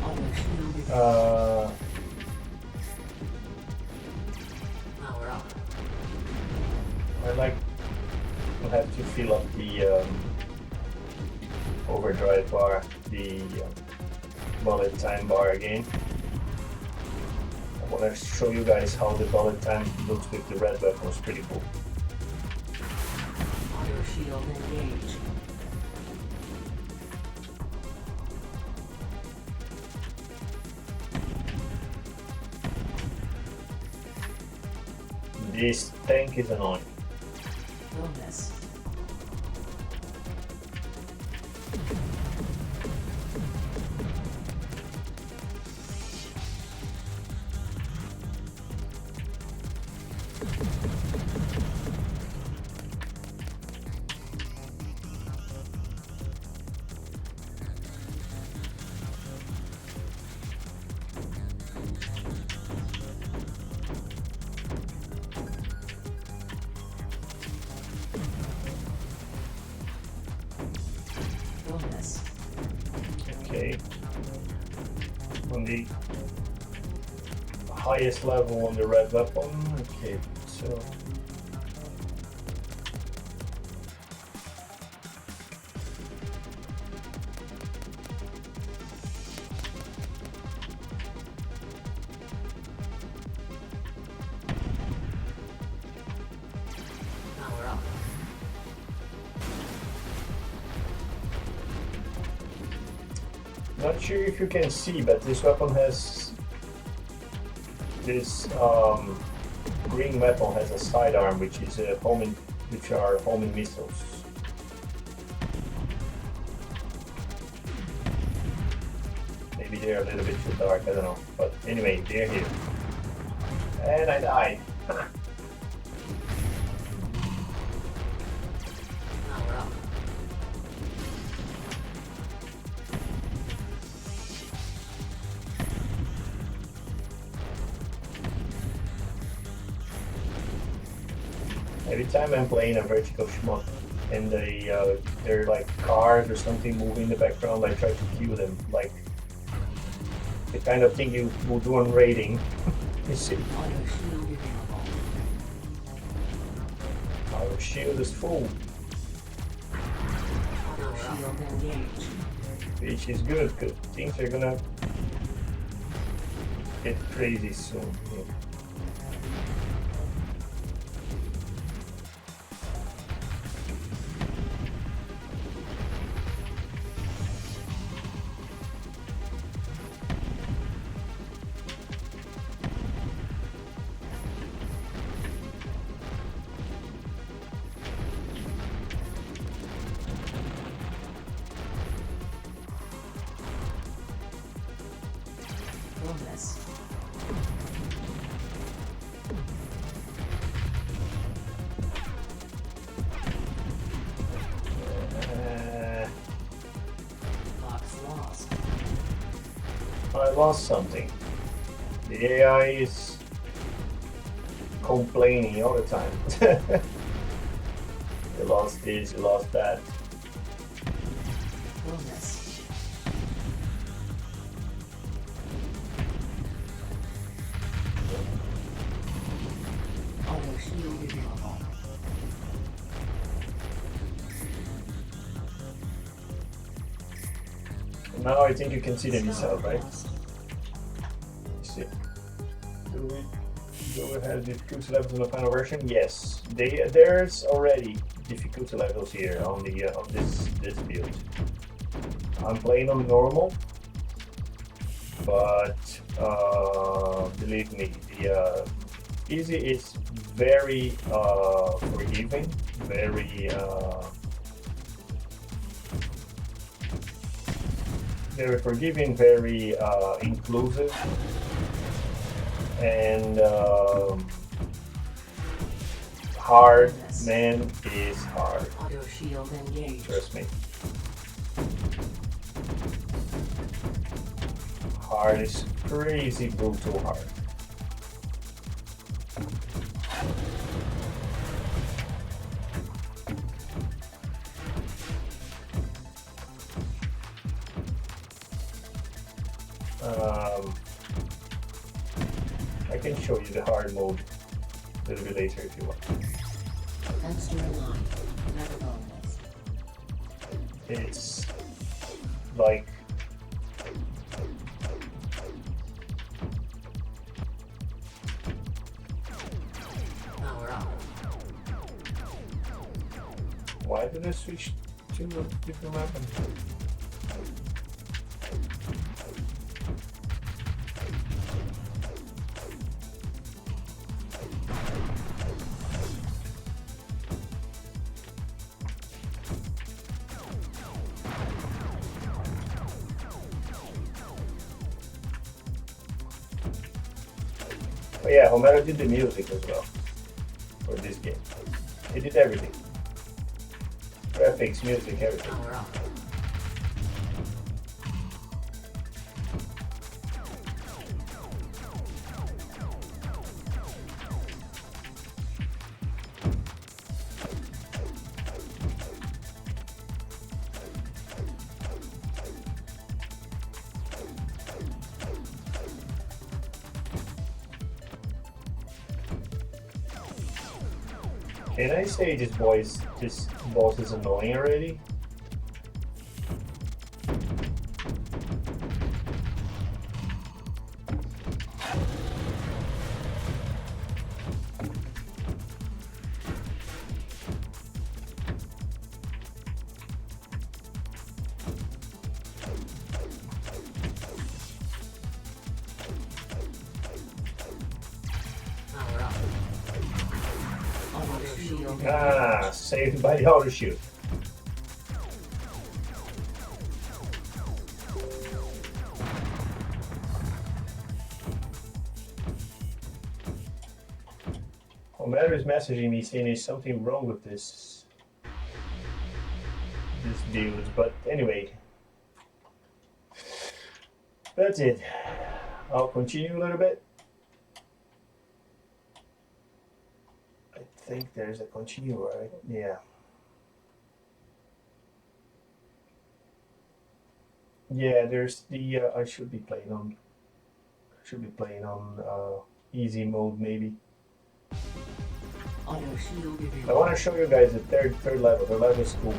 Auto shield. Power up. I like to have to fill up the overdrive bar, the bullet time bar again. I want to show you guys how the bullet time looks with the red weapon. It's pretty cool. Auto shield engaged. This tank is annoying. Bonus. Bonus. Okay. On the highest level on the red weapon. Okay, so. Power up. Not sure if you can see, but this weapon has this green weapon has a sidearm, which is a homing, which are homing missiles. Maybe they're a little bit too dark, I don't know. But anyway, they're here, and I died. Power up. Every time I'm playing a vertical shmup and they're like cars or something moving in the background, I try to kill them. Like the kind of thing you will do on raiding. You see, Auto shield available. our shield is full. shield engaged. Which is good, because things are gonna get crazy soon. Yeah. Bonus. Box lost. I lost something. The AI is complaining all the time. You lost this, you lost that. Bonus. Auto shield available. Now I think you can see the missile, right? Lost. See. Do we have difficulty levels in the final version? Yes. There's already difficulty levels here on the on this build. I'm playing on normal, but believe me, the easy is very forgiving, very forgiving, very inclusive, and hard, man, is hard. Auto shield engaged. Trust me. Hard is crazy brutal hard. I can show you the hard mode a little bit later if you want. Extra line. Never bonus. It's like Power up. why did I switch to a different weapon? Oh yeah, Homero did the music as well for this game. He did everything. Graphics, music, everything. Power up. Can I say this boss is annoying already? Power up. Auto shield. Ah, saved by the auto shoot. Homero is messaging me saying there's something wrong with this build, but anyway, that's it. I'll continue a little bit. I think there's a continue, right? Yeah. Yeah, there's the I should be playing on easy mode maybe. Auto shield I available. want to show you guys the third level. The level is cool.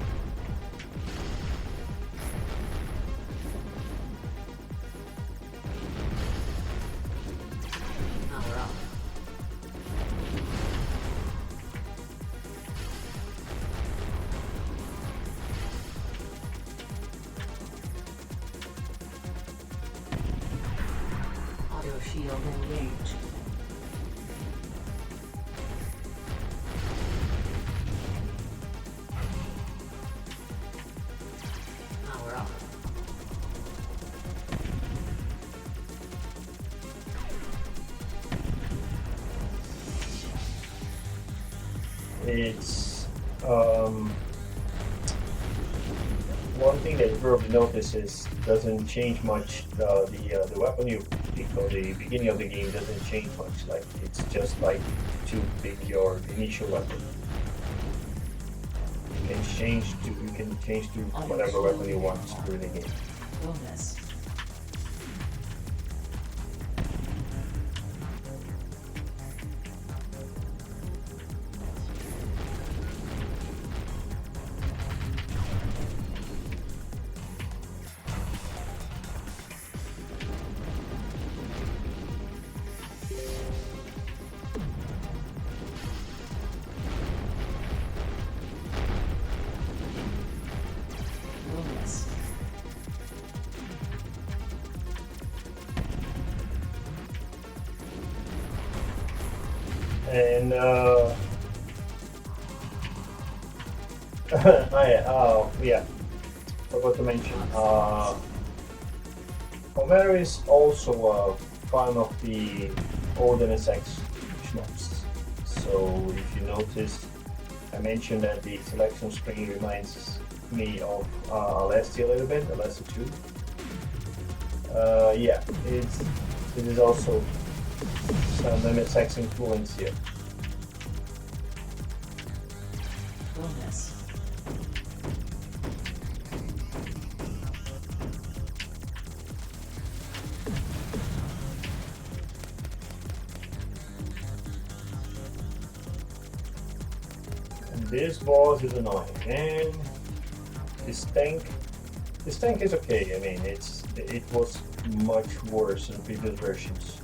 shield engaged. Power up. It's one thing that you probably notice is doesn't change much the weapon you pick at the beginning of the game doesn't change much. Like it's just like to pick your initial weapon. You can change to whatever weapon you want during the game. Bonus. Bonus. And yeah, forgot to mention. Homero is also a fan of the old NSX Shmups. So if you noticed, I mentioned that the selection screen reminds me of Alessi a little bit, Alessi 2. Yeah, it is also some MSX influence here. Bonus. And this boss is annoying, and this tank is okay. I mean, it was much worse in previous versions.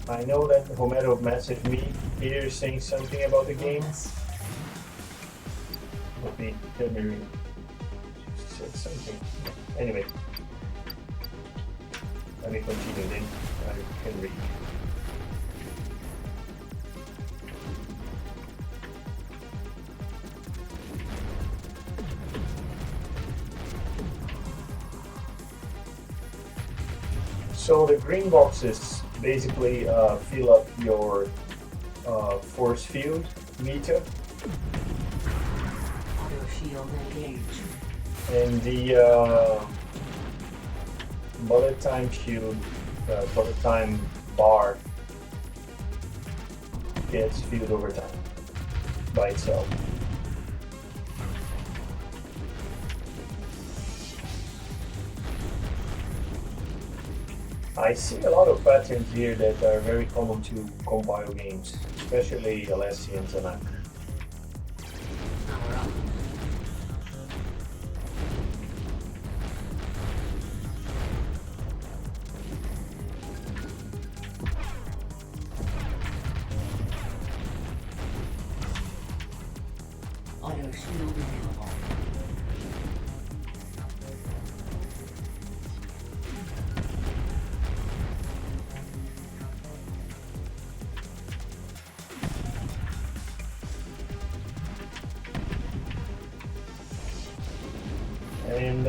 I know that Homero messaged me here saying something about the game. Bonus. Let me read. She said something. Anyway, let me continue then. I can read. So the green boxes basically fill up your force field meter, Auto shield engaged. and the bullet time shield, bullet time bar gets filled over time by itself. I see a lot of patterns here that are very common to compile games, especially Alessi and Zanak. Power up. Auto shield available. And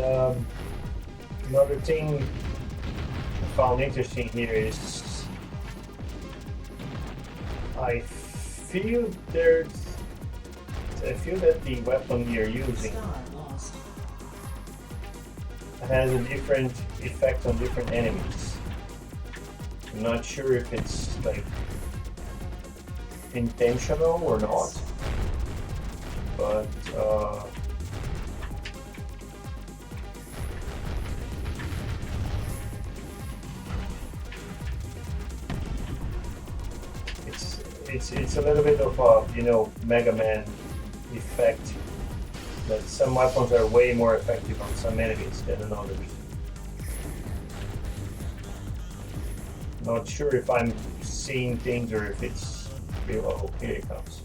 another thing I found interesting here is I feel that the weapon you're using Star lost. has a different effect on different enemies. I'm not sure if it's like intentional or not, but it's a little bit of a Mega Man effect, that some weapons are way more effective on some enemies than on others. Not sure if I'm seeing things or if it's real. Oh, here it comes.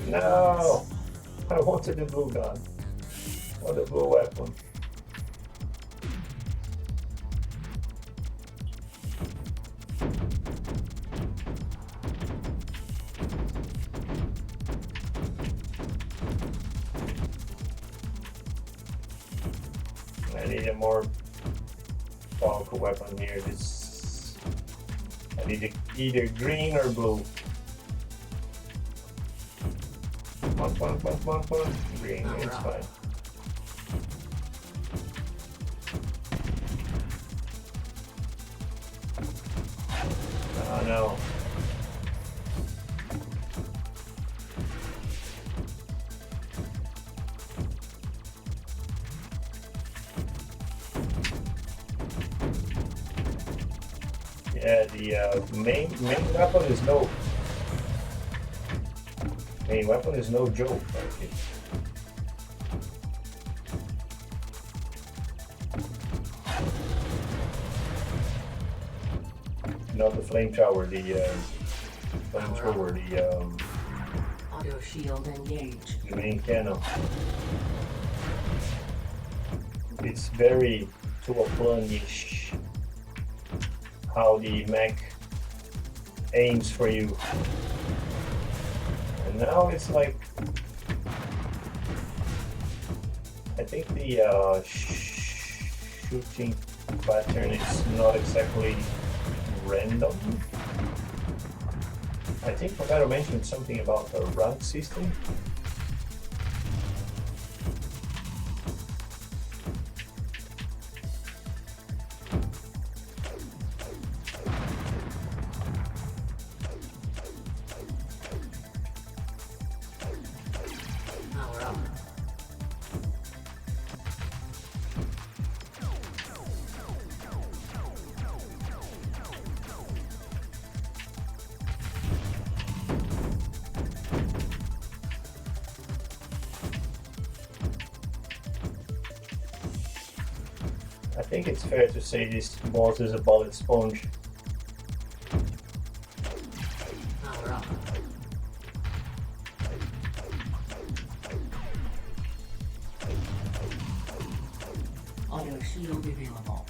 No! I wanted the blue gun. Or the blue weapon. a more powerful weapon here. This I need either green or blue. One. Green, it's fine. Oh no. Yeah, the main weapon is no joke. Okay. Not the flamethrower, Auto shield engaged. the main cannon. It's very to a plunge how the mech aims for you. And now it's like, I think the shooting pattern is not exactly random. I think I forgot to mention something about the rank system. Power up. I think it's fair to say this boss is a bullet sponge. Power up. Auto shield available.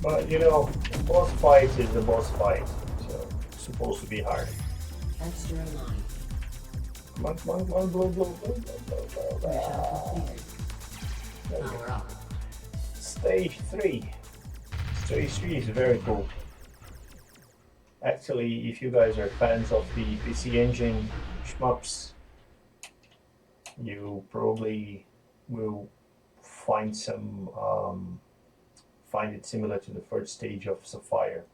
But you know, boss fight is a boss fight, so it's supposed to be hard. Extra line. Come on, blow. Mission completed. There we go. Power up. Stage 3. Stage 3 is very cool. Actually, if you guys are fans of the PC Engine Shmups, you probably will find it similar to the first stage of Sapphire.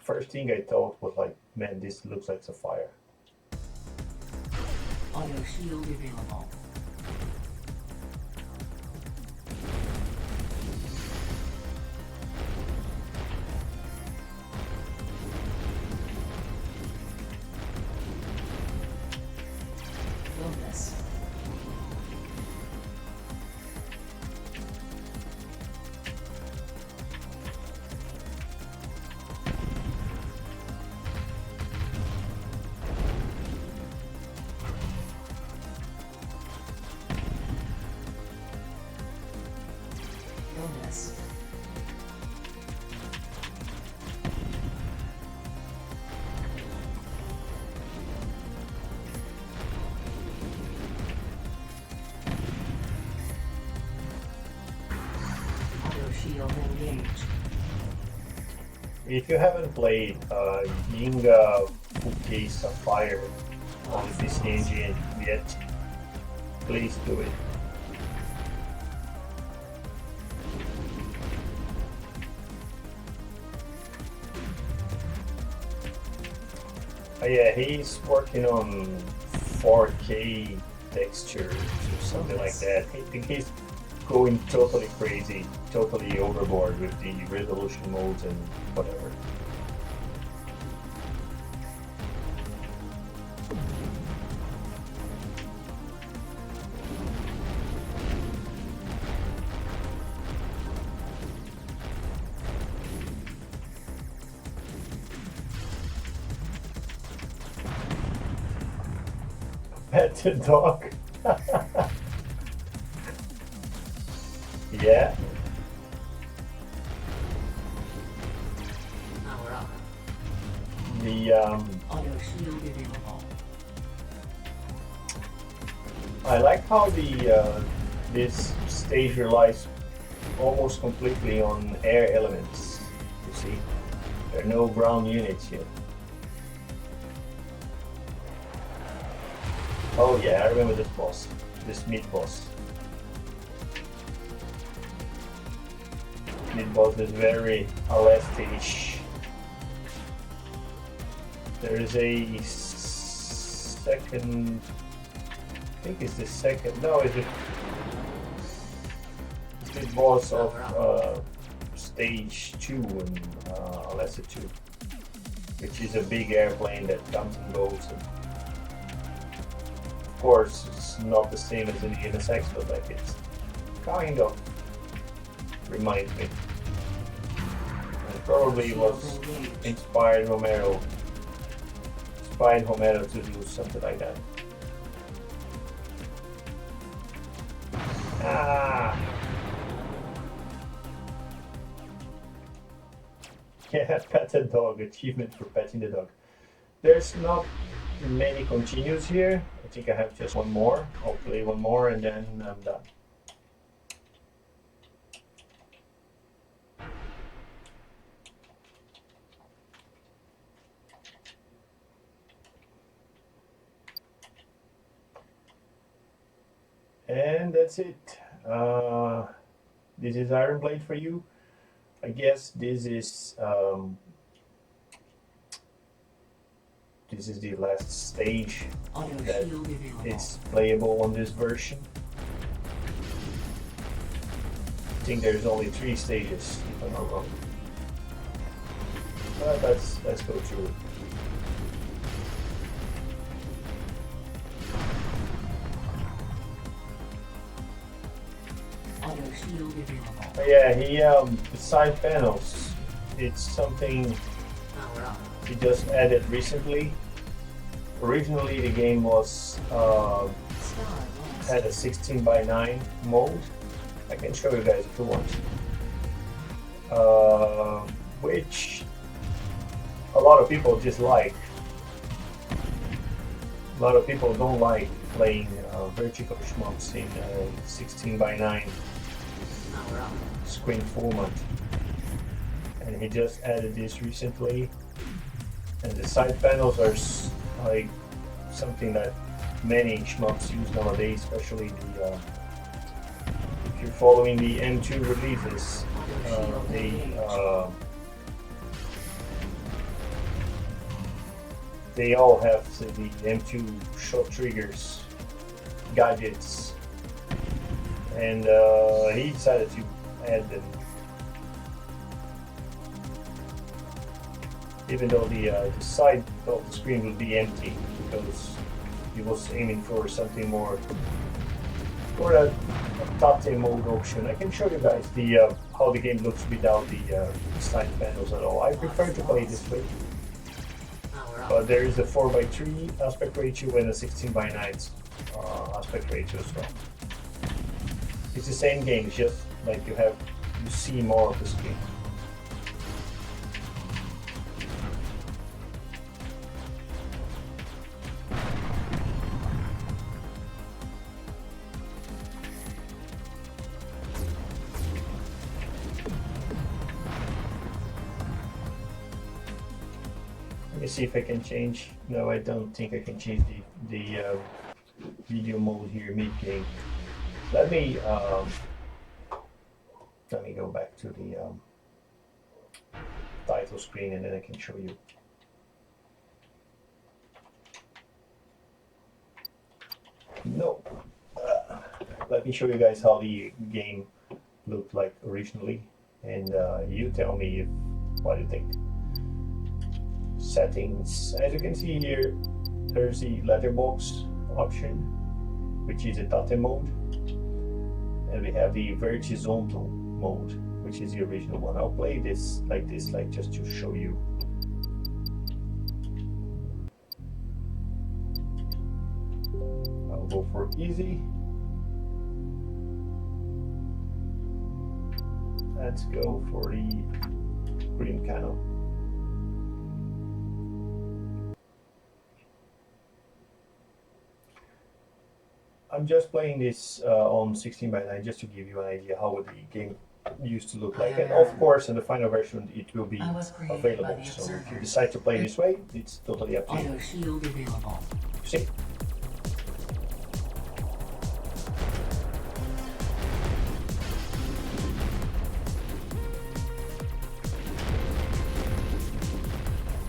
First thing I thought was like, man, this looks like Sapphire. Auto shield available. Bonus. Bonus. Auto shield engaged. If you haven't played Ginga Fuke Sapphire on the PC Engine yet, please do it. Yeah, he's working on 4K textures or something like that. I think he's going totally crazy, totally overboard with the resolution modes and whatever. Pet the dog. The Auto shield available. I like how the this stage relies almost completely on air elements. You see, there are no ground units here. Oh yeah, I remember this boss, this meat boss. Meat boss is very elastic. There is a second. I think it's the second. No, it's the boss of stage 2 in Lesser 2, which is a big airplane that comes and goes. And of course, it's not the same as in the NSX, but like it's kind of reminds me. And probably was inspired Homero to do something like that. Ah! Yeah, pet a dog. Achievement for petting the dog. There's not many continues here. I think I have just one more. I'll play one more and then I'm done. And that's it. This is Iron Blade for you. I guess this is the last stage that is playable on this version. I think there's only 3 stages, if I'm not wrong. But let's go through it. But yeah, the side panels, it's something he just added recently. Originally the game was had a 16:9 mode. I can show you guys if you want. Which a lot of people dislike. A lot of people don't like playing vertical shmups in 16:9 screen format, and he just added this recently. And the side panels are like something that many shmups use nowadays, especially the if you're following the M2 releases. They all have the M2 shot triggers, gadgets, and he decided to add them. Even though the side of the screen will be empty, because he was aiming for something more, for a tate mode option. I can show you guys the how the game looks without the side panels at all. I prefer to play this way. But there is a 4:3 aspect ratio and a 16:9 aspect ratio as well. It's the same game, it's just like you see more of the screen. Let me see if I can change. No, I don't think I can change the video mode here mid-game. Let me go back to the title screen and then I can show you. No. Let me show you guys how the game looked like originally, and you tell me what you think. Settings. As you can see here, there's the letterbox option, which is a tate mode, and we have the vertical mode, which is the original one. I'll play this, like just to show you. I'll go for easy. Let's go for the green canal. I'm just playing this on 16:9 just to give you an idea how the game used to look like. And of course, in the final version, it will be I was created by available. the So if you observers. decide to play this way, it's totally up to you. Auto shield available. See?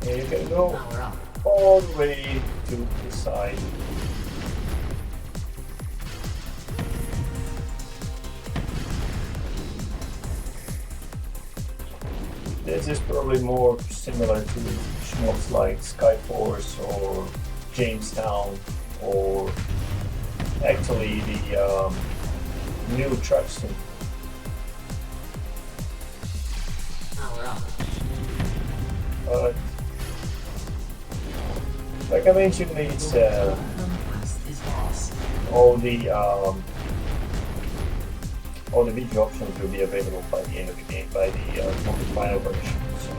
And you can go Power up. all the way to the side. This is probably more similar to Shmups like Skyforce or Jamestown, or actually the new Truxton. Power up. Like I mentioned, it's Conquest is lost. all the video options will be available by the end of the game, by the final version. So,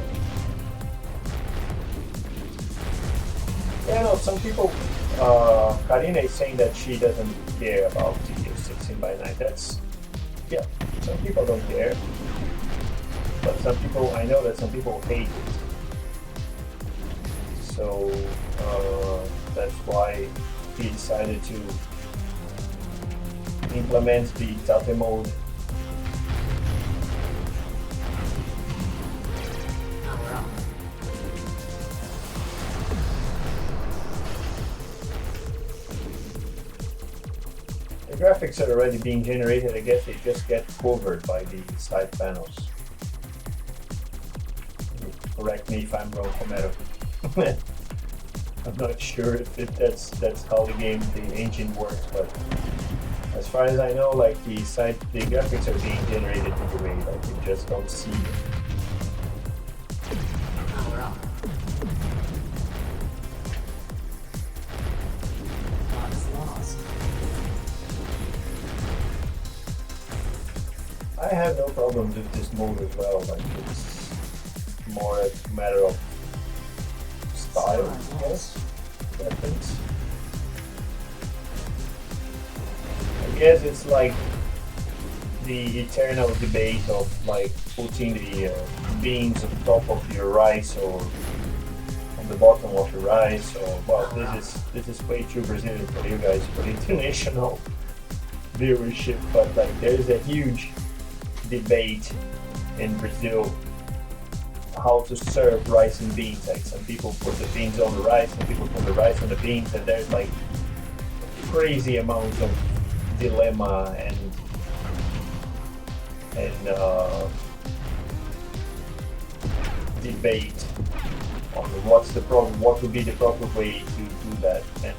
yeah, no, some people, Karina is saying that she doesn't care about the 16:9. That's, yeah, some people don't care, but some people, I know that some people hate it. So that's why he decided to implement the tate mode. Power up. The graphics are already being generated. I guess they just get covered by the side panels. Correct me if I'm wrong, Homero. I'm not sure if that's how the engine works, but as far as I know, like the graphics are being generated in a way like you just don't see them. Power up. Box lost. I have no problem with this mode as well. Like it's more a matter of style, I guess. Preference. I guess it's like the eternal debate of like putting the beans on top of your rice or on the bottom of your rice, or well, this is way too Brazilian for you guys for international viewership, but like there's a huge debate in Brazil how to serve rice and beans. Like some people put the beans on the rice, some people put the rice on the beans, and there's like crazy amounts of dilemma and debate on what would be the proper way to do that. And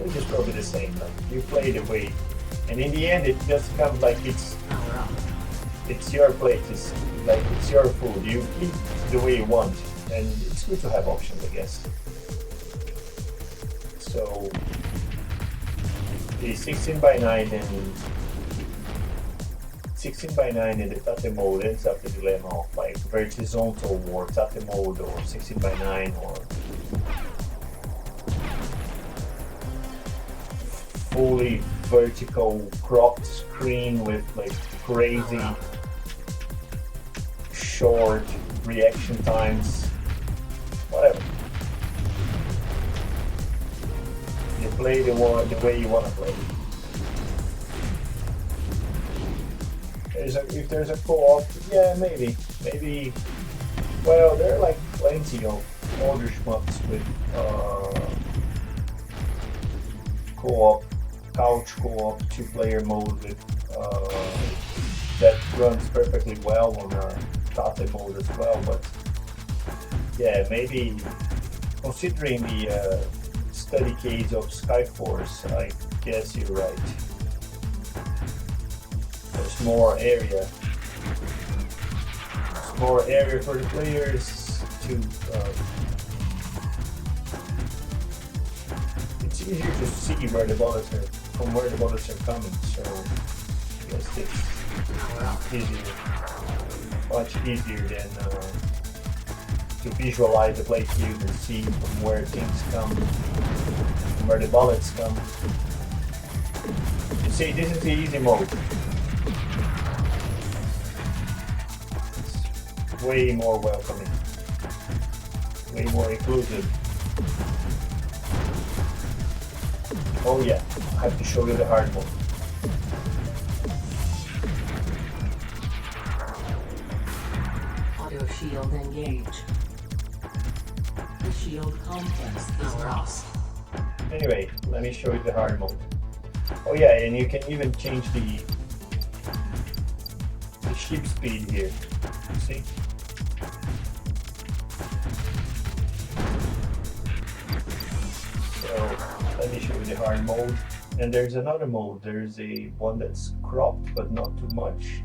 it's just probably the same. Like you play the way, and in the end, it just comes like it's your plate. It's like it's your food. You eat the way you want, and it's good to have options, I guess. So the 16:9 and 16:9 in the tate mode ends up the dilemma of like vertical or tate mode or 16:9 or fully vertical cropped screen with like crazy short reaction times, whatever. You play the way you want to play. If there's a co-op, yeah, maybe. Well, there are like plenty of older shmups with co-op, couch co-op, 2-player mode with that runs perfectly well on tate mode as well. But yeah, maybe considering the study case of Skyforce, I guess you're right. There's more area. There's more area for the players to. It's easier to see where the bullets are, from where the bullets are coming. So I guess it's easier, much easier than to visualize the playfield and see from where things come, from where the bullets come. You see, this is the easy mode. It's way more welcoming, way more inclusive. Oh yeah, I have to show you the hard mode. Auto shield engage. The shield complex is lost. Anyway, let me show you the hard mode. Oh yeah, and you can even change the ship speed here. You see? So let me show you the hard mode. And there's another mode. There's a one that's cropped but not too much.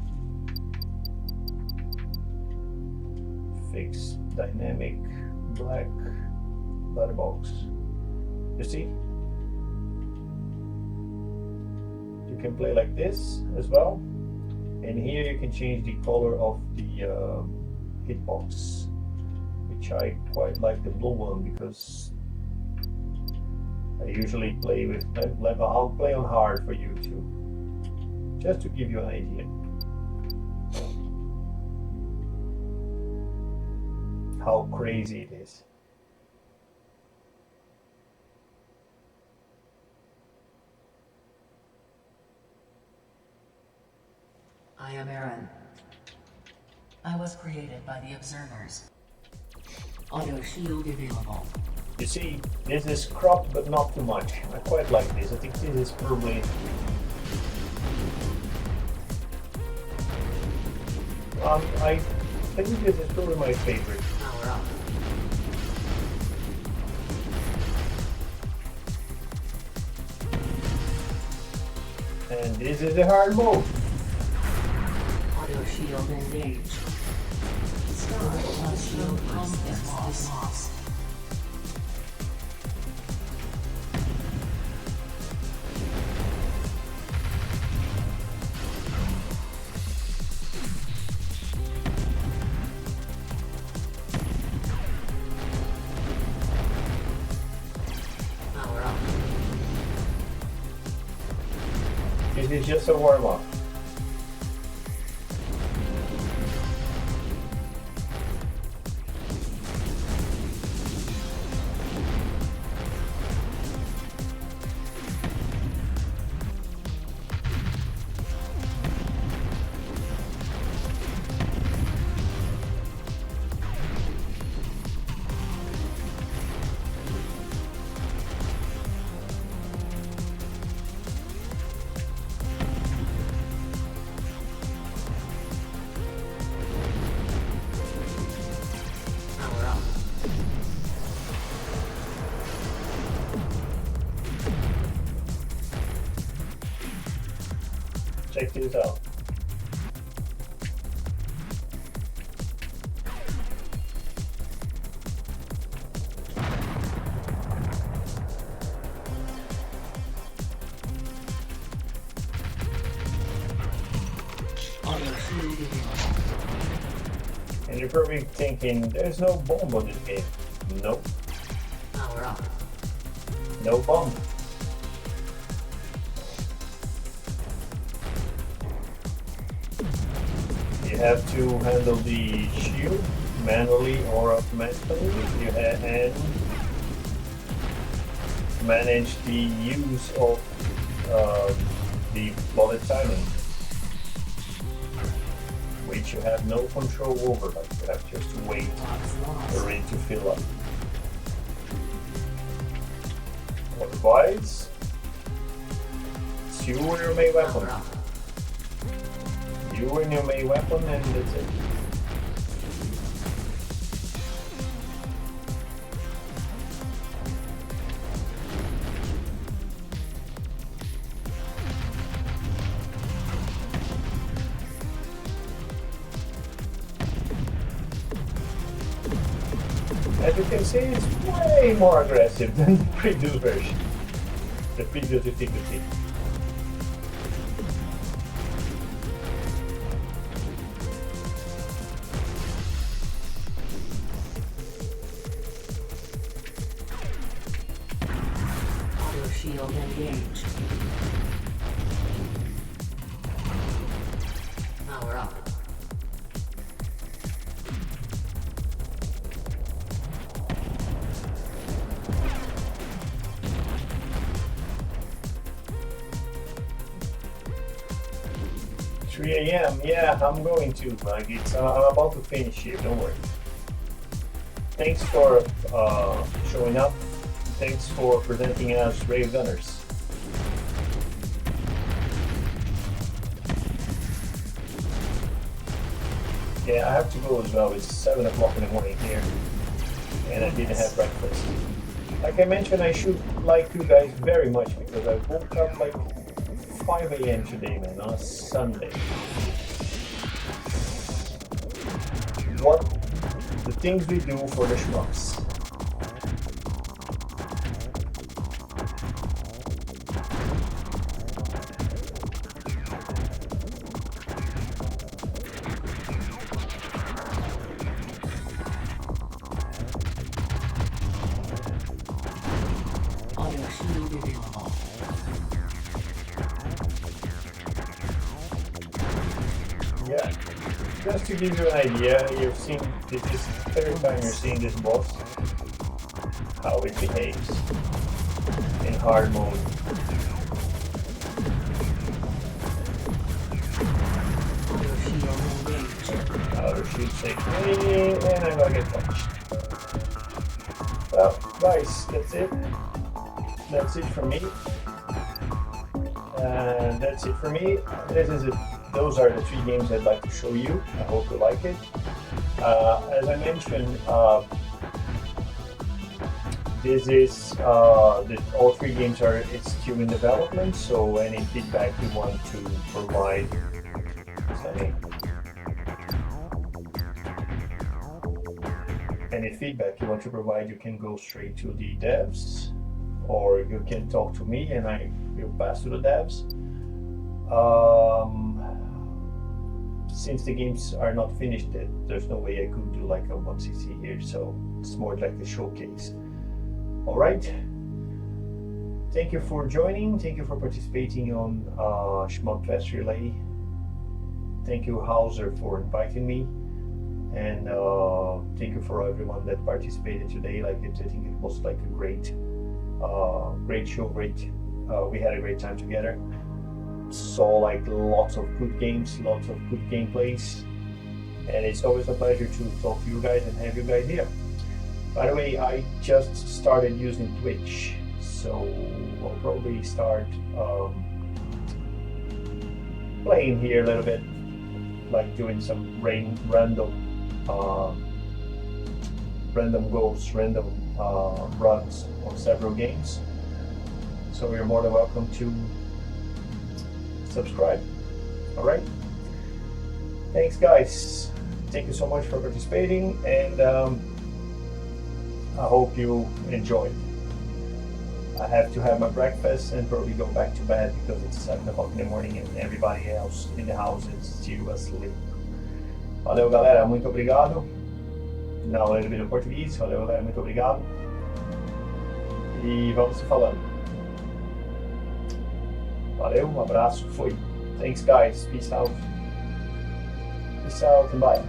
Fix dynamic black letterbox. You see? You can play like this as well. And here you can change the color of the hitbox, which I quite like the blue one because I usually play with, I'll play on hard for you too, just to give you an idea. How crazy it is. I am Aaron. I was created by the observers. Auto shield available. You see, this is cropped but not too much. I quite like this. I think this is probably I think this is probably my favorite. Power up. And this is the hard mode. Auto shield engage. Auto shield complex is lost. Power up. This is just a warm-up. Power up. Check this out. Auto shield available. And you're probably thinking, there's no bomb on this game. Nope, Power up. no bomb. You have to handle the shield manually or automatically. And manage the use of the bullet timing, which you have no control over. Like you have just to wait for it to fill up. Otherwise, it's you or your main weapon. Power up. You and your main weapon, and that's it. As you can see, it's way more aggressive than the previous version, the previous difficulty. Auto shield engage. power up. AM, yeah, I'm going to, like, I'm about to finish here, don't worry. Thanks for showing up. Thanks for presenting us Rave Gunners. Yeah, I have to go as well. It's 7 o'clock in the morning here, and I didn't have breakfast. Like I mentioned, I should like you guys very much because I woke up like 5 AM today, man, on a Sunday. What the things we do for the Shmups. Yeah, just to give you an idea, you've seen this is the third time you're seeing this boss, how it behaves in hard mode. Outer shield takes me, and I'm gonna get punched. Well, guys, that's it. That's it from me. And that's it for me. This is it. Those are the 3 games I'd like to show you. I hope you like it. As I mentioned, this is all 3 games are still in development. So any feedback you want to provide, you can go straight to the devs, or you can talk to me and I will pass to the devs. Since the games are not finished yet, there's no way I could do like a 1cc here, so it's more like a showcase. Alright, thank you for joining, thank you for participating on SHMUP Fest Relay. Thank you Hauser for inviting me, and thank you for everyone that participated today. Like I think it was like a great show, we had a great time together. Saw like lots of good games, lots of good gameplays, and it's always a pleasure to talk to you guys and have you guys here. By the way, I just started using Twitch, so I'll probably start playing here a little bit, like doing some random goals, random runs on several games. So you're more than welcome to subscribe. All right, thanks guys, thank you so much for participating, and I hope you enjoyed. I have to have my breakfast and probably go back to bed because it's 7 o'clock in the morning and everybody else in the house is still asleep. Valeu galera, muito obrigado. Não, ele virou português. Valeu galera, muito obrigado. E vamos se falando. Valeu, um abraço, foi. Thanks guys, peace out and bye.